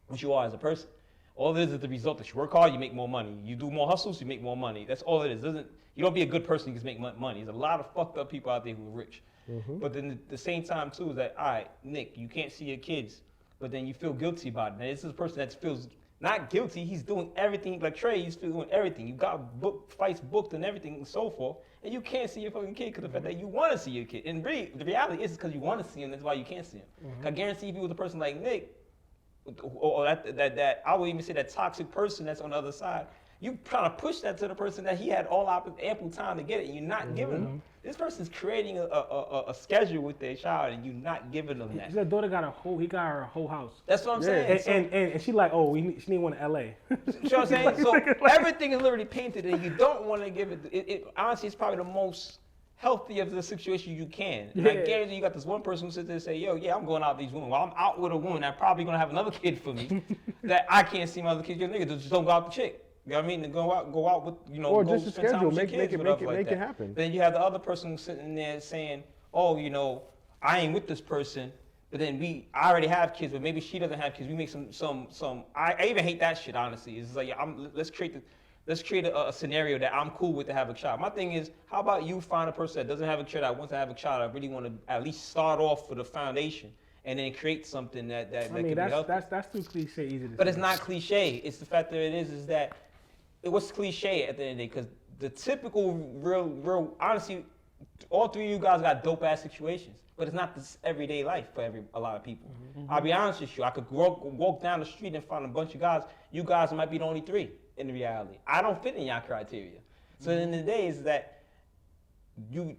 what you are as a person. All it is the result that you work hard, you make more money. You do more hustles, you make more money. That's all it is. You don't be a good person, you just make money. There's a lot of fucked up people out there who are rich. But then at the same time too is that, all right, Nick, you can't see your kids, but then you feel guilty about it. Now this is a person that feels not guilty, he's doing everything, like Trey, he's doing everything. You got fights booked and everything and so forth, and you can't see your fucking kid because of the fact that you want to see your kid. And really, the reality is because you want to see him, that's why you can't see him. I guarantee if you was a person like Nick, or that I would even say that toxic person that's on the other side, you trying to push that to the person that he had all ample time to get it, and you're not giving them. This person's creating a schedule with their child, and you're not giving them that. His daughter got he got her a whole house. That's what I'm saying. And she like, she need one in LA. You know what I'm saying? So everything is literally painted, and you don't want to give it. Honestly, it's probably the most healthy of the situation you can. And I guarantee you got this one person who sits there and say, yo, yeah, I'm going out with these women. Well, I'm out with a woman that's probably going to have another kid for me that I can't see my other kids. Yo, nigga, just don't go out with the chick. You know what I mean? To go out with, or go just a spend time schedule, with make your kids, it happen. Then you have the other person who's sitting there saying, oh, I ain't with this person, but then I already have kids, but maybe she doesn't have kids. We make some. I even hate that shit, honestly. It's like, let's create a scenario that I'm cool with to have a child. My thing is, how about you find a person that doesn't have a child, that wants to have a child, that really want to at least start off with a foundation, and then create something that can be healthy. That's too cliche, easy to say. But it's not cliche. It's the fact that it is that it was cliche at the end of the day, because the typical real, honestly, all three of you guys got dope ass situations, but it's not this everyday life for a lot of people. I'll be honest with you. I could walk down the street and find a bunch of guys. You guys might be the only three in reality. I don't fit in your criteria. So at the end of the day, is that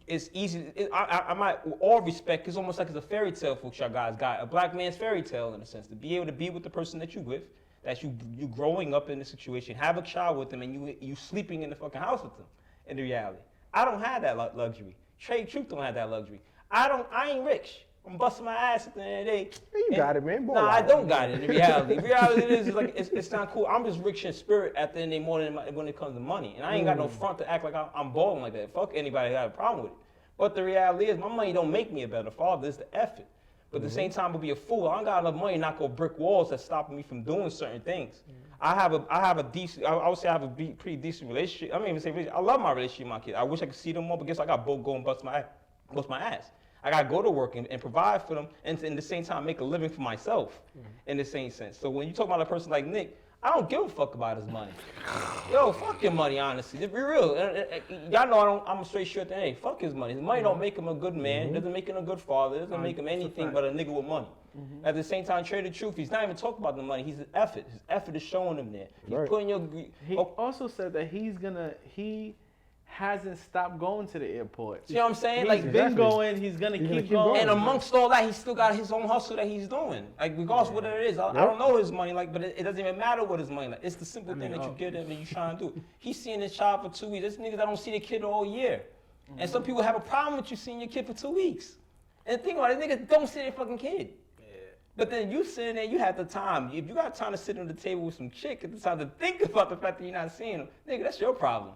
it's easy. I might, with all respect, it's almost like it's a fairy tale for y'all guys. Got a black man's fairy tale in a sense, to be able to be with the person that you with, that you growing up in the situation, have a child with them, and you sleeping in the fucking house with them. In the reality, I don't have that luxury. Trade Truth don't have that luxury. I ain't rich. I'm busting my ass at the end of the day. You got it, man. Nah, I don't got it in reality. The reality is like it's not cool. I'm just rich in spirit at the end of the day more than when it comes to money. And I ain't got no front to act like I'm balling like that. Fuck anybody that have a problem with it. But the reality is my money don't make me a better father. It's the effort. But at the same time, I'll be a fool. I don't got enough money to knock over brick walls that's stopping me from doing certain things. I have a decent, I would say I have a pretty decent relationship. I mean, even say I love my relationship with my kids. I wish I could see them more, but guess I got both go and bust my ass. I gotta go to work and provide for them, and at the same time make a living for myself, in the same sense. So when you talk about a person like Nick, I don't give a fuck about his money. Yo, fuck your money, honestly. To be real, y'all know I'm a straight shit. Hey, fuck his money. His money don't make him a good man. It doesn't make him a good father. It doesn't make him anything but a nigga with money. At the same time, Trade the Truth, he's not even talking about the money. He's the effort. His effort is showing him there. He's putting your. He also said that he hasn't stopped going to the airport. See what I'm saying? He's been going, he's gonna keep going. And amongst all that, he's still got his own hustle that he's doing. Like, regardless of what it is. I don't know his money, but it doesn't even matter what his money like. It's the simple thing that you get him and you trying to do. He's seeing his child for 2 weeks. There's niggas that don't see their kid all year. And some people have a problem with you seeing your kid for 2 weeks. And think about it, niggas don't see their fucking kid. But then you sitting there, you have the time. If you got time to sit on the table with some chick, it's time to think about the fact that you're not seeing them. Nigga, that's your problem.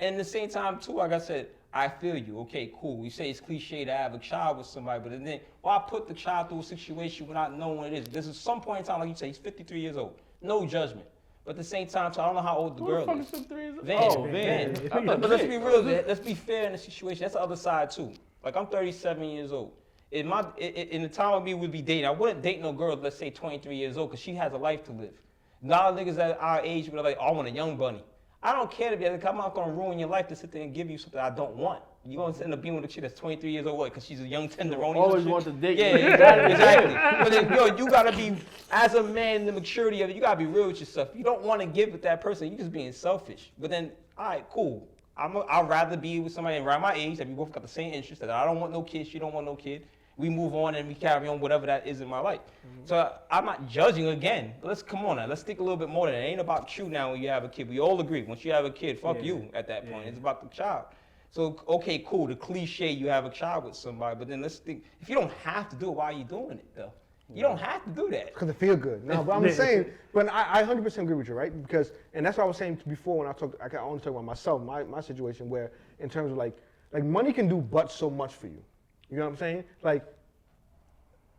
And at the same time, too, like I said, I feel you. Okay, cool. You say it's cliche to have a child with somebody, but then why put the child through a situation without knowing what it is? There's some point in time, like you say, he's 53 years old. No judgment. But at the same time, so I don't know how old the girl is. 53 years old? Van. But let's be real. Let's be fair in the situation. That's the other side, too. Like, I'm 37 years old. In the time of me would be dating, I wouldn't date no girl, let's say 23 years old, because she has a life to live. Now niggas at our age would like, oh, I want a young bunny. I don't care to be like, I'm not gonna ruin your life to sit there and give you something I don't want. You're gonna end up being with a chick that's 23 years old, because she's a young tenderoni. Always want to date. Yeah, exactly. But then, yo, you gotta be, as a man, the maturity of it, you gotta be real with yourself. You don't want to give with that person. You're just being selfish. But then, all right, cool. I'd rather be with somebody around my age that we both got the same interest. That I don't want no kid, she don't want no kid. We move on and we carry on whatever that is in my life. So I'm not judging again. But let's come on now. Let's think a little bit more than it ain't about you now when you have a kid. We all agree. Once you have a kid, fuck you at that point. It's about the child. So, okay, cool. The cliche, you have a child with somebody. But then let's think, if you don't have to do it, why are you doing it, though? You don't have to do that. Because it feels good. No, but I'm just saying, but I 100% agree with you, right? Because, and that's what I was saying before when I only talk about myself, my situation, where in terms of like money can do but so much for you. You know what I'm saying? Like,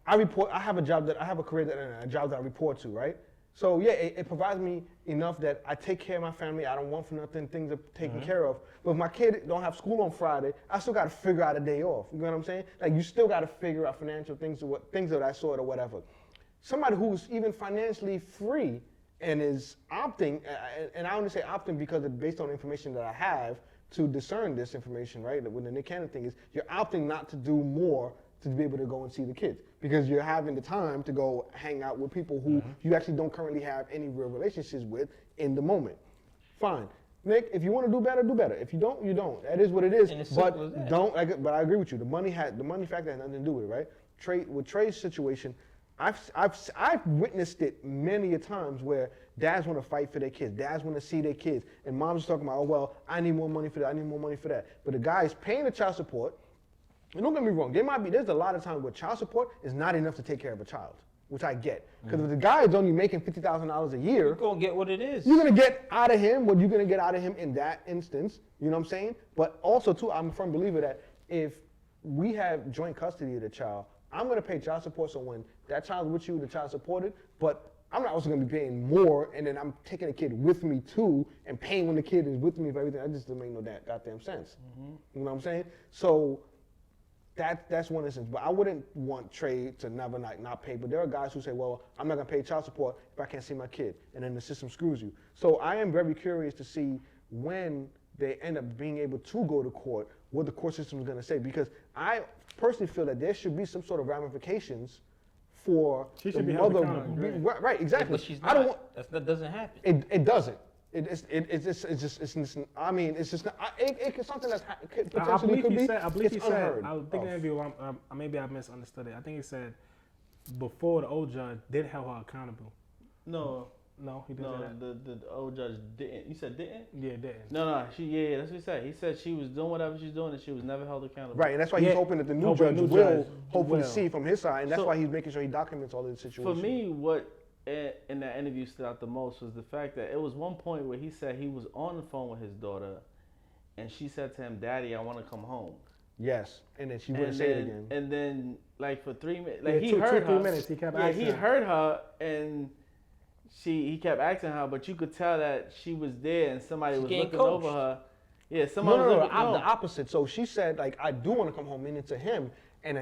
I have a career a job that I report to, right? So yeah, it provides me enough that I take care of my family. I don't want for nothing. Things are taken care of. But if my kid don't have school on Friday, I still got to figure out a day off. You know what I'm saying? Like, you still got to figure out financial things of that sort or whatever. Somebody who's even financially free and is opting, and I only say opting because it's based on information that I have to discern this information, right? When the Nick Cannon thing is, you're opting not to do more to be able to go and see the kids because you're having the time to go hang out with people who you actually don't currently have any real relationships with in the moment. Fine. Nick, if you want to do better, do better. If you don't, you don't. That is what it is. But but I agree with you. The money factor has nothing to do with it, right? With Trey's situation, I've witnessed it many a times where dads want to fight for their kids. Dads want to see their kids. And mom's talking about, oh, well, I need more money for that. I need more money for that. But the guy is paying the child support. And don't get me wrong. There's a lot of times where child support is not enough to take care of a child, which I get. Because if the guy is only making $50,000 a year. You're going to get what it is. You're going to get out of him what you're going to get out of him in that instance. You know what I'm saying? But also, too, I'm a firm believer that if we have joint custody of the child, I'm going to pay child support so when that child's with you, the child supported, but I'm not also going to be paying more and then I'm taking the kid with me too and paying when the kid is with me for everything. That just doesn't make no goddamn sense. You know what I'm saying? So that's one instance. But I wouldn't want Trey to never not pay. But there are guys who say, well, I'm not going to pay child support if I can't see my kid. And then the system screws you. So I am very curious to see when they end up being able to go to court, what the court system is going to say. Because I personally feel that there should be some sort of ramifications for the mother. Right, exactly. But she's not. That doesn't happen. It doesn't. It's just. I mean, it's just not. It's something that's potentially could be. I believe he said. I was thinking maybe maybe I misunderstood it. I think he said before the old judge did hold her accountable. No, he didn't say that. The old judge didn't. You said didn't? Yeah, didn't. No, that's what he said. He said she was doing whatever she's doing and she was never held accountable. Right, and that's why he's hoping that the new judge will hopefully see from his side, and that's why he's making sure he documents all of the situations. For me, what in that interview stood out the most was the fact that it was one point where he said he was on the phone with his daughter, and she said to him, "Daddy, I want to come home." Yes, and then she wouldn't say it again. And then, like for 3 minutes, he heard her. 3 minutes, he kept asking. He heard her, and he kept asking her, but you could tell that she was there and somebody was looking over her. Yeah, somebody was looking. No, the opposite. So she said, like, I do want to come home, meaning to him. And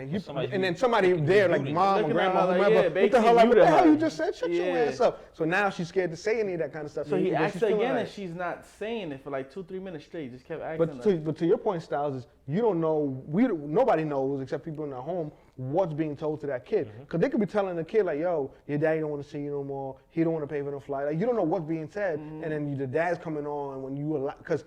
then somebody there, like mom or grandma, whoever, what the hell you just said? Shut your ass up. So now she's scared to say any of that kind of stuff. So he asked her again, and she's not saying it for like 2-3 minutes straight. Just kept asking her. But to your point, Styles, is you don't know. Nobody knows except people in their home what's being told to that kid. Because they could be telling the kid like, "Yo, your daddy don't want to see you no more. He don't want to pay for no flight." Like you don't know what's being said, and then the dad's coming on when you allow. Because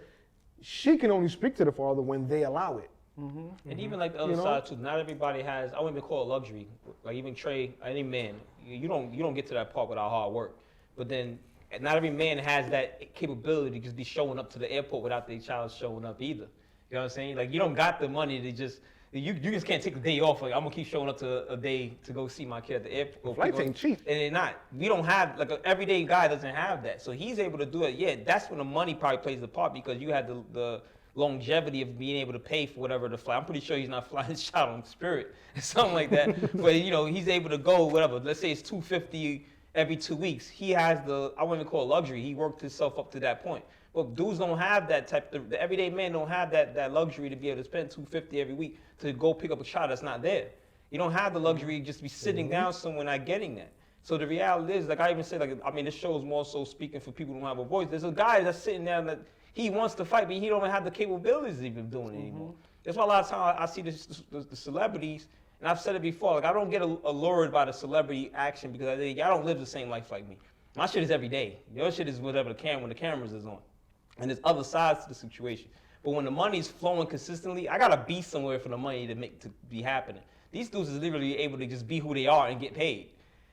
she can only speak to the father when they allow it. And even like the other side too, not everybody has. I wouldn't even call it luxury. Like even Trey, any man, you don't get to that part without hard work. But then not every man has that capability to just be showing up to the airport without their child showing up either. You know what I'm saying? Like you don't got the money to just. You just can't take a day off. Like I'm gonna keep showing up to a day to go see my kid at the airport. Flights ain't cheap. And they're not. We don't have like an everyday guy doesn't have that. So he's able to do it. Yeah, that's when the money probably plays a part because you had the longevity of being able to pay for whatever the flight. I'm pretty sure he's not flying his child on Spirit or something like that. But he's able to go whatever. Let's say it's $250 every 2 weeks. He has I wouldn't even call it luxury. He worked himself up to that point. But dudes don't have that type. The everyday man don't have that luxury to be able to spend $250 every week to go pick up a child that's not there. You don't have the luxury to just be sitting down somewhere not getting that. So the reality is, like I even say, this show is more so speaking for people who don't have a voice. There's a guy that's sitting there that he wants to fight, but he don't have the capabilities of even doing it anymore. That's why a lot of times I see the celebrities, and I've said it before, like I don't get allured by the celebrity action because I think y'all don't live the same life like me. My shit is every day. Your shit is whatever when the cameras is on. And there's other sides to the situation. But when the money's flowing consistently, I gotta be somewhere for the money to be happening. These dudes is literally able to just be who they are and get paid.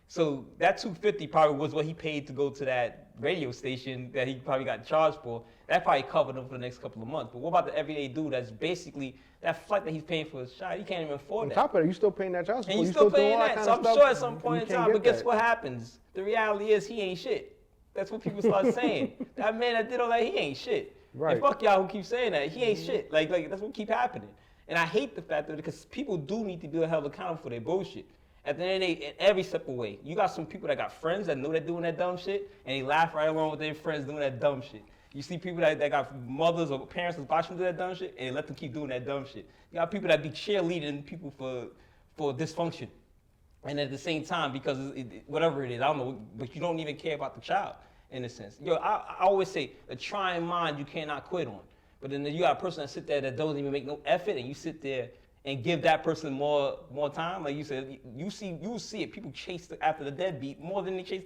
So that $250 probably was what he paid to go to that radio station that he probably got charged for. That probably covered him for the next couple of months. But what about the everyday dude that's basically that flight that he's paying for his child? He can't even afford that. On top of it, you still paying that child support. And you still paying that. So I'm sure at some point in time, but guess what happens? The reality is he ain't shit. That's what people start saying. That man that did all that, he ain't shit. Right. And fuck y'all who keep saying that. He ain't shit. Like that's what keep happening. And I hate the fact that because people do need to be held accountable for their bullshit. At the end of the day, in every step of the way, you got some people that got friends that know they're doing that dumb shit, and they laugh right along with their friends doing that dumb shit. You see people that got mothers or parents that's watching them do that dumb shit, and they let them keep doing that dumb shit. You got people that be cheerleading people for dysfunction. And at the same time, because whatever it is, I don't know, but you don't even care about the child. In a sense. I always say, a trying mind you cannot quit on. But then you got a person that sit there that doesn't even make no effort, and you sit there and give that person more time. Like you said, you will see it. People chase after the deadbeat more than they chase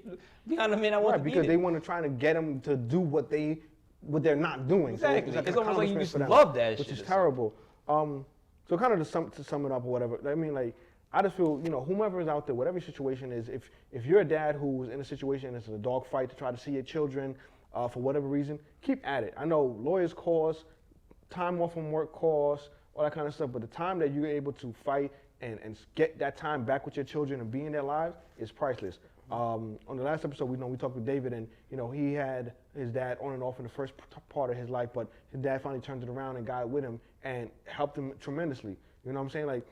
behind the man that wants to be because there. they want to try to get them to do what they're not doing. Exactly. So it's almost like you just them, love that which shit. is terrible. So kind of to sum it up or whatever. I mean, like, I just feel, whomever is out there, whatever your situation is, if you're a dad who's in a situation that's a dog fight to try to see your children for whatever reason, keep at it. I know lawyers cost, time off from work costs, all that kind of stuff, but the time that you're able to fight and get that time back with your children and be in their lives is priceless. On the last episode, we talked with David, and he had his dad on and off in the first part of his life, but his dad finally turned it around and got with him and helped him tremendously. You know what I'm saying? Like,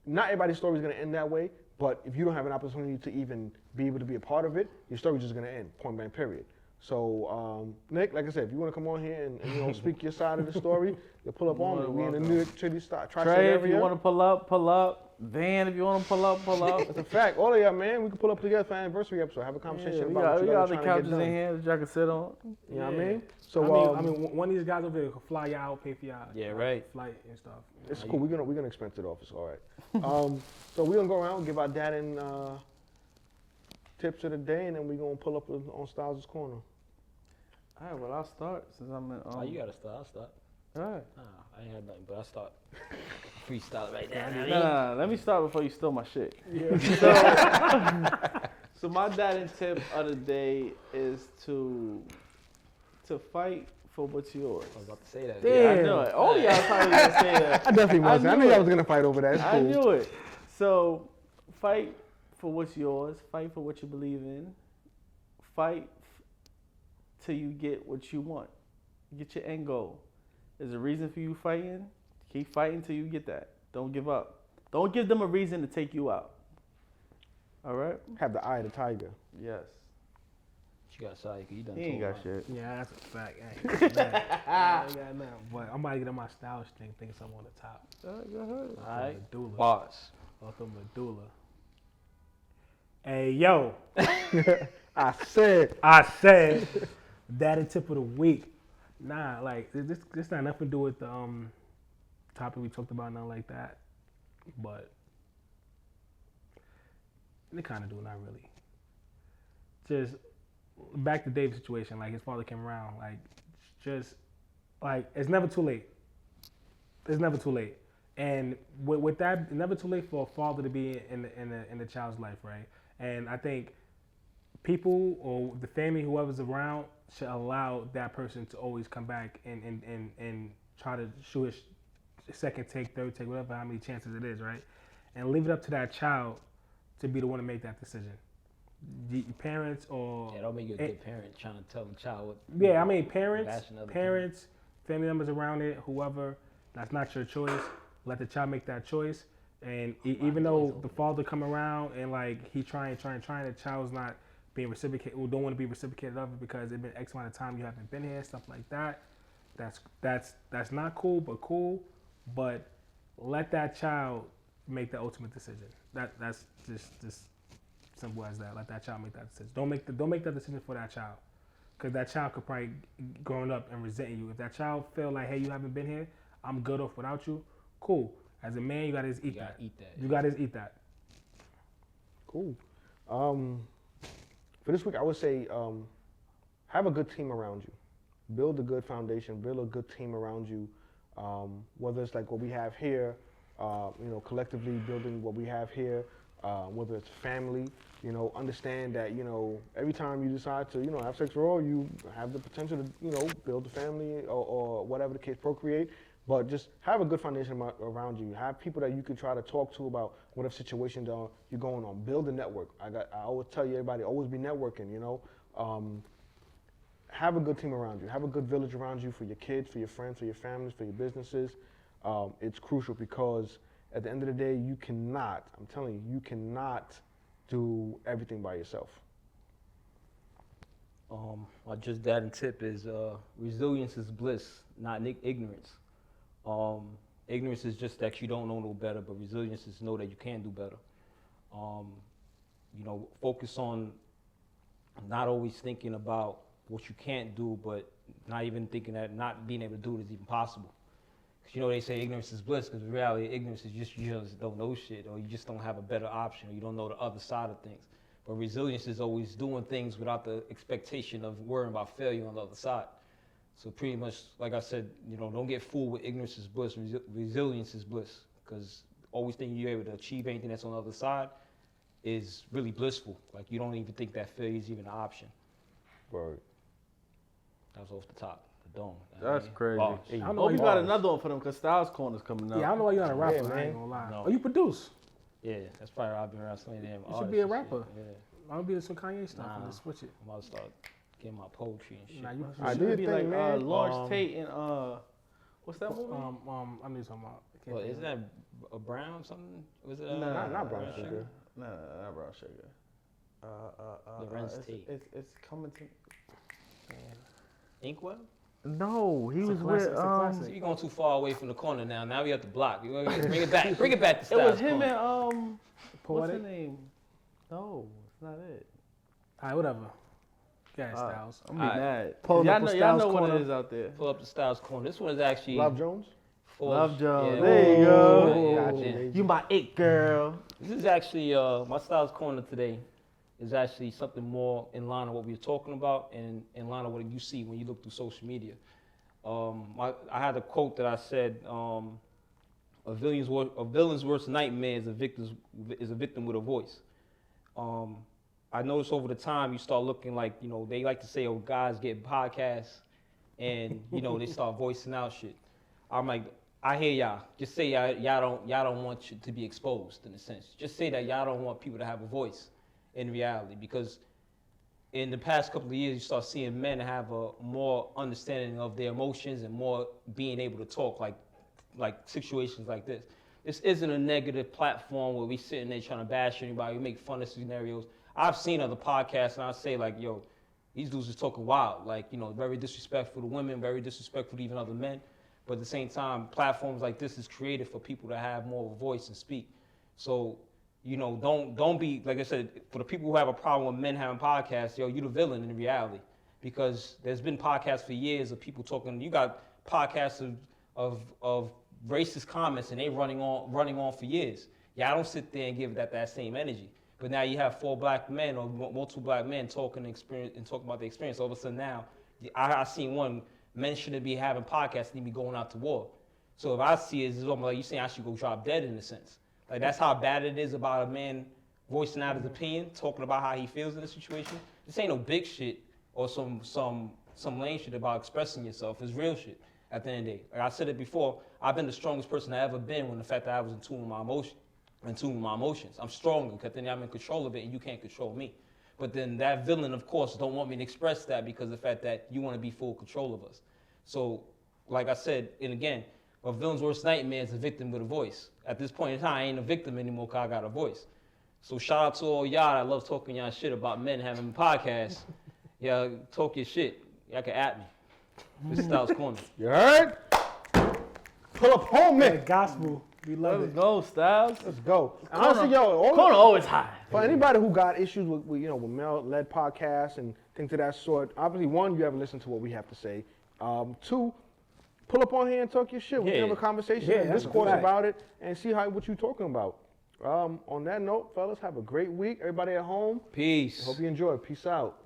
not everybody's story is going to end that way, but if you don't have an opportunity to even be able to be a part of it, your story's just going to end, point blank, period. So, Nick, like I said, if you want to come on here and speak your side of the story, you'll pull up on me. We in the New York City tri-state area. If you want to pull up, pull up. Van, if you want to pull up, pull up. It's a fact. All of y'all, man, we can pull up together for an anniversary episode. Have a conversation about we what got you the guys are trying couches to get in here that y'all can sit on. You know what I mean? So, I mean, one of these guys over there can fly you out, pay for y'all. Yeah, right. Flight and stuff. It's cool. We're gonna expense it off. It's all right. So we're gonna go around and give our dad and tips of the day, and then we're gonna pull up on Styles' corner. All right, well, I'll start since I'm in. You gotta start. I'll start. All right. I ain't had nothing, but I'll start. Freestyle right now. Nah, let me start before you steal my shit. Yeah. So my dad and tip of the day is to fight for what's yours. I was about to say that. Yeah, I know it. All y'all probably gonna say that. I definitely was. I knew y'all was gonna fight over that. It's cool. I knew it. So fight for what's yours. Fight for what you believe in. Fight till you get what you want. Get your end goal. There's a reason for you fighting. Keep fighting till you get that. Don't give up. Don't give them a reason to take you out. All right? Have the eye of the tiger. Yes. You got Sai, you done He ain't got shit. Yeah, that's a fact. I ain't got nothing. But I'm about to get on my stylish thing, thinking I'm on the top. Go ahead. All right. Medulla. Bars. Off the medulla. Hey, yo. I said. Dad and tip of the week. Nah, like, this not nothing to do with the topic we talked about, nothing like that. But they kind of do, not really. Just back to Dave's situation, like his father came around, like, just, like, it's never too late. It's never too late. And with that, it's never too late for a father to be in the child's life, right? And I think people or the family, whoever's around, should allow that person to always come back and try to shoot a second take, third take, whatever, how many chances it is, right? And leave it up to that child to be the one to make that decision. The parents or... Yeah, don't make you a good parent trying to tell the child what... Yeah, I mean, parents, family members around it, whoever, that's not your choice. Let the child make that choice. And even though the father come around and, like, he trying, the child's not being reciprocated, or don't want to be reciprocated of it because it's been X amount of time you haven't been here, stuff like that. That's not cool, but cool. But let that child make the ultimate decision. That's just simple as that. Let that child make that decision. Don't make that decision for that child, because that child could probably growing up and resent you. If that child feel like, hey, you haven't been here, I'm good off without you. Cool. As a man, you gotta just eat that. You gotta just eat that. Cool. For this week, I would say have a good team around you. Build a good foundation. Build a good team around you. Whether it's like what we have here, collectively building what we have here, whether it's family, understand that, every time you decide to, have sex or all, you have the potential to, build a family or whatever the case, procreate. But just have a good foundation around you. Have people that you can try to talk to about whatever situations you're going on. Build a network. I always tell you, everybody, always be networking, Have a good team around you. Have a good village around you for your kids, for your friends, for your families, for your businesses. It's crucial because at the end of the day, you cannot do everything by yourself. My just dad and tip is resilience is bliss, not ignorance. Ignorance is just that you don't know no better, but resilience is know that you can do better. Focus on not always thinking about what you can't do, but not even thinking that not being able to do it is even possible. You know, they say ignorance is bliss, because in reality, ignorance is just you just don't know shit, or you just don't have a better option, or you don't know the other side of things. But resilience is always doing things without the expectation of worrying about failure on the other side. So pretty much, like I said, you know, don't get fooled with ignorance is bliss, resilience is bliss, because always think you're able to achieve anything that's on the other side is really blissful. Like, you don't even think that failure is even an option. Word. That was off the top. Dome. That's crazy. Hey, I Hope you got another one for them, because Styles Corner's coming up. Yeah, I don't know why you're not a rapper, man. I ain't gonna lie. No. Oh, you produce? Yeah, that's probably why I've been around so many damn You should be a artists and rapper. shit. Yeah. I'm gonna be some Kanye stuff and Nah. just switch it. I'm about to start getting my poetry and shit. Nah, you I should do be your thing, like man. Lawrence Tate and what's that movie? I knew something about. I can't Well, think isn't of it. that a Brown something? Was it? Not Brown Sugar. No, not Brown Sugar. Lorenz Tate. It's coming to. Inkwell? No, he It's a was classic, with it's a classic. You're going too far away from the corner now. Now we at the block. Bring it back. Bring it back to It Styles was him Corner. and what's Poetic? his name? No, it's not it. All right, whatever. Guys, Styles. I'm be Alright. mad. Pulling Y'all up know, with y'all Styles know what Corner. it is out there. Pull up the Styles Corner. This one is actually Love Jones. Love Jones. Yeah. There you go. Yeah, Gotcha. yeah. You my it girl. This is actually my Styles Corner today is actually something more in line with what we were talking about and in line with what you see when you look through social media. I had a quote that I said, a villain's worst nightmare is a victim with a voice. I noticed over the time you start looking like, you know, they like to say, oh, guys get podcasts and, you know, they start voicing out shit. I'm like, I hear y'all. Just say y'all don't want you to be exposed in a sense. Just say that y'all don't want people to have a voice in reality, because in the past couple of years, you start seeing men have a more understanding of their emotions and more being able to talk like situations like this. This isn't a negative platform where we sitting there trying to bash anybody, we make fun of scenarios. I've seen other podcasts and I say like, yo, these dudes are talking wild, like, you know, very disrespectful to women, very disrespectful to even other men. But at the same time, platforms like this is created for people to have more of a voice and speak. So, you know, don't be, like I said, for the people who have a problem with men having podcasts, yo, you the villain in reality. Because there's been podcasts for years of people talking, you got podcasts of racist comments and they running on for years. Yeah, I don't sit there and give that same energy. But now you have 4 black men or multiple black men talking about the experience. All of a sudden now, I seen one, men shouldn't be having podcasts, they need to be going out to war. So if I see it, it's almost like you saying I should go drop dead in a sense. Like, that's how bad it is about a man voicing out his opinion, talking about how he feels in a situation. This ain't no big shit or some lame shit about expressing yourself. It's real shit at the end of the day. Like I said it before, I've been the strongest person I've ever been when the fact that I was in tune with my emotions. I'm stronger because then I'm in control of it and you can't control me. But then that villain, of course, don't want me to express that because of the fact that you want to be full control of us. So, like I said, and again, a villain's worst nightmare is a victim with a voice. At this point in time, I ain't a victim anymore because I got a voice. So shout out to all y'all that love talking y'all shit about men having podcasts. Y'all talk your shit. Y'all can at me. This is Styles Corner. You heard? Pull up home, The man. gospel. We love Let's it. go, Styles. Let's go. Honestly, yo, Corner always high. for anybody who got issues with with male-led podcasts and things of that sort, obviously, 1, you haven't listened to what we have to say. 2, pull up on here and talk your shit. We can have a conversation and that's a discourse fact. about it and see what you're talking about. On that note, fellas, have a great week. Everybody at home, Peace. hope you enjoy. Peace out.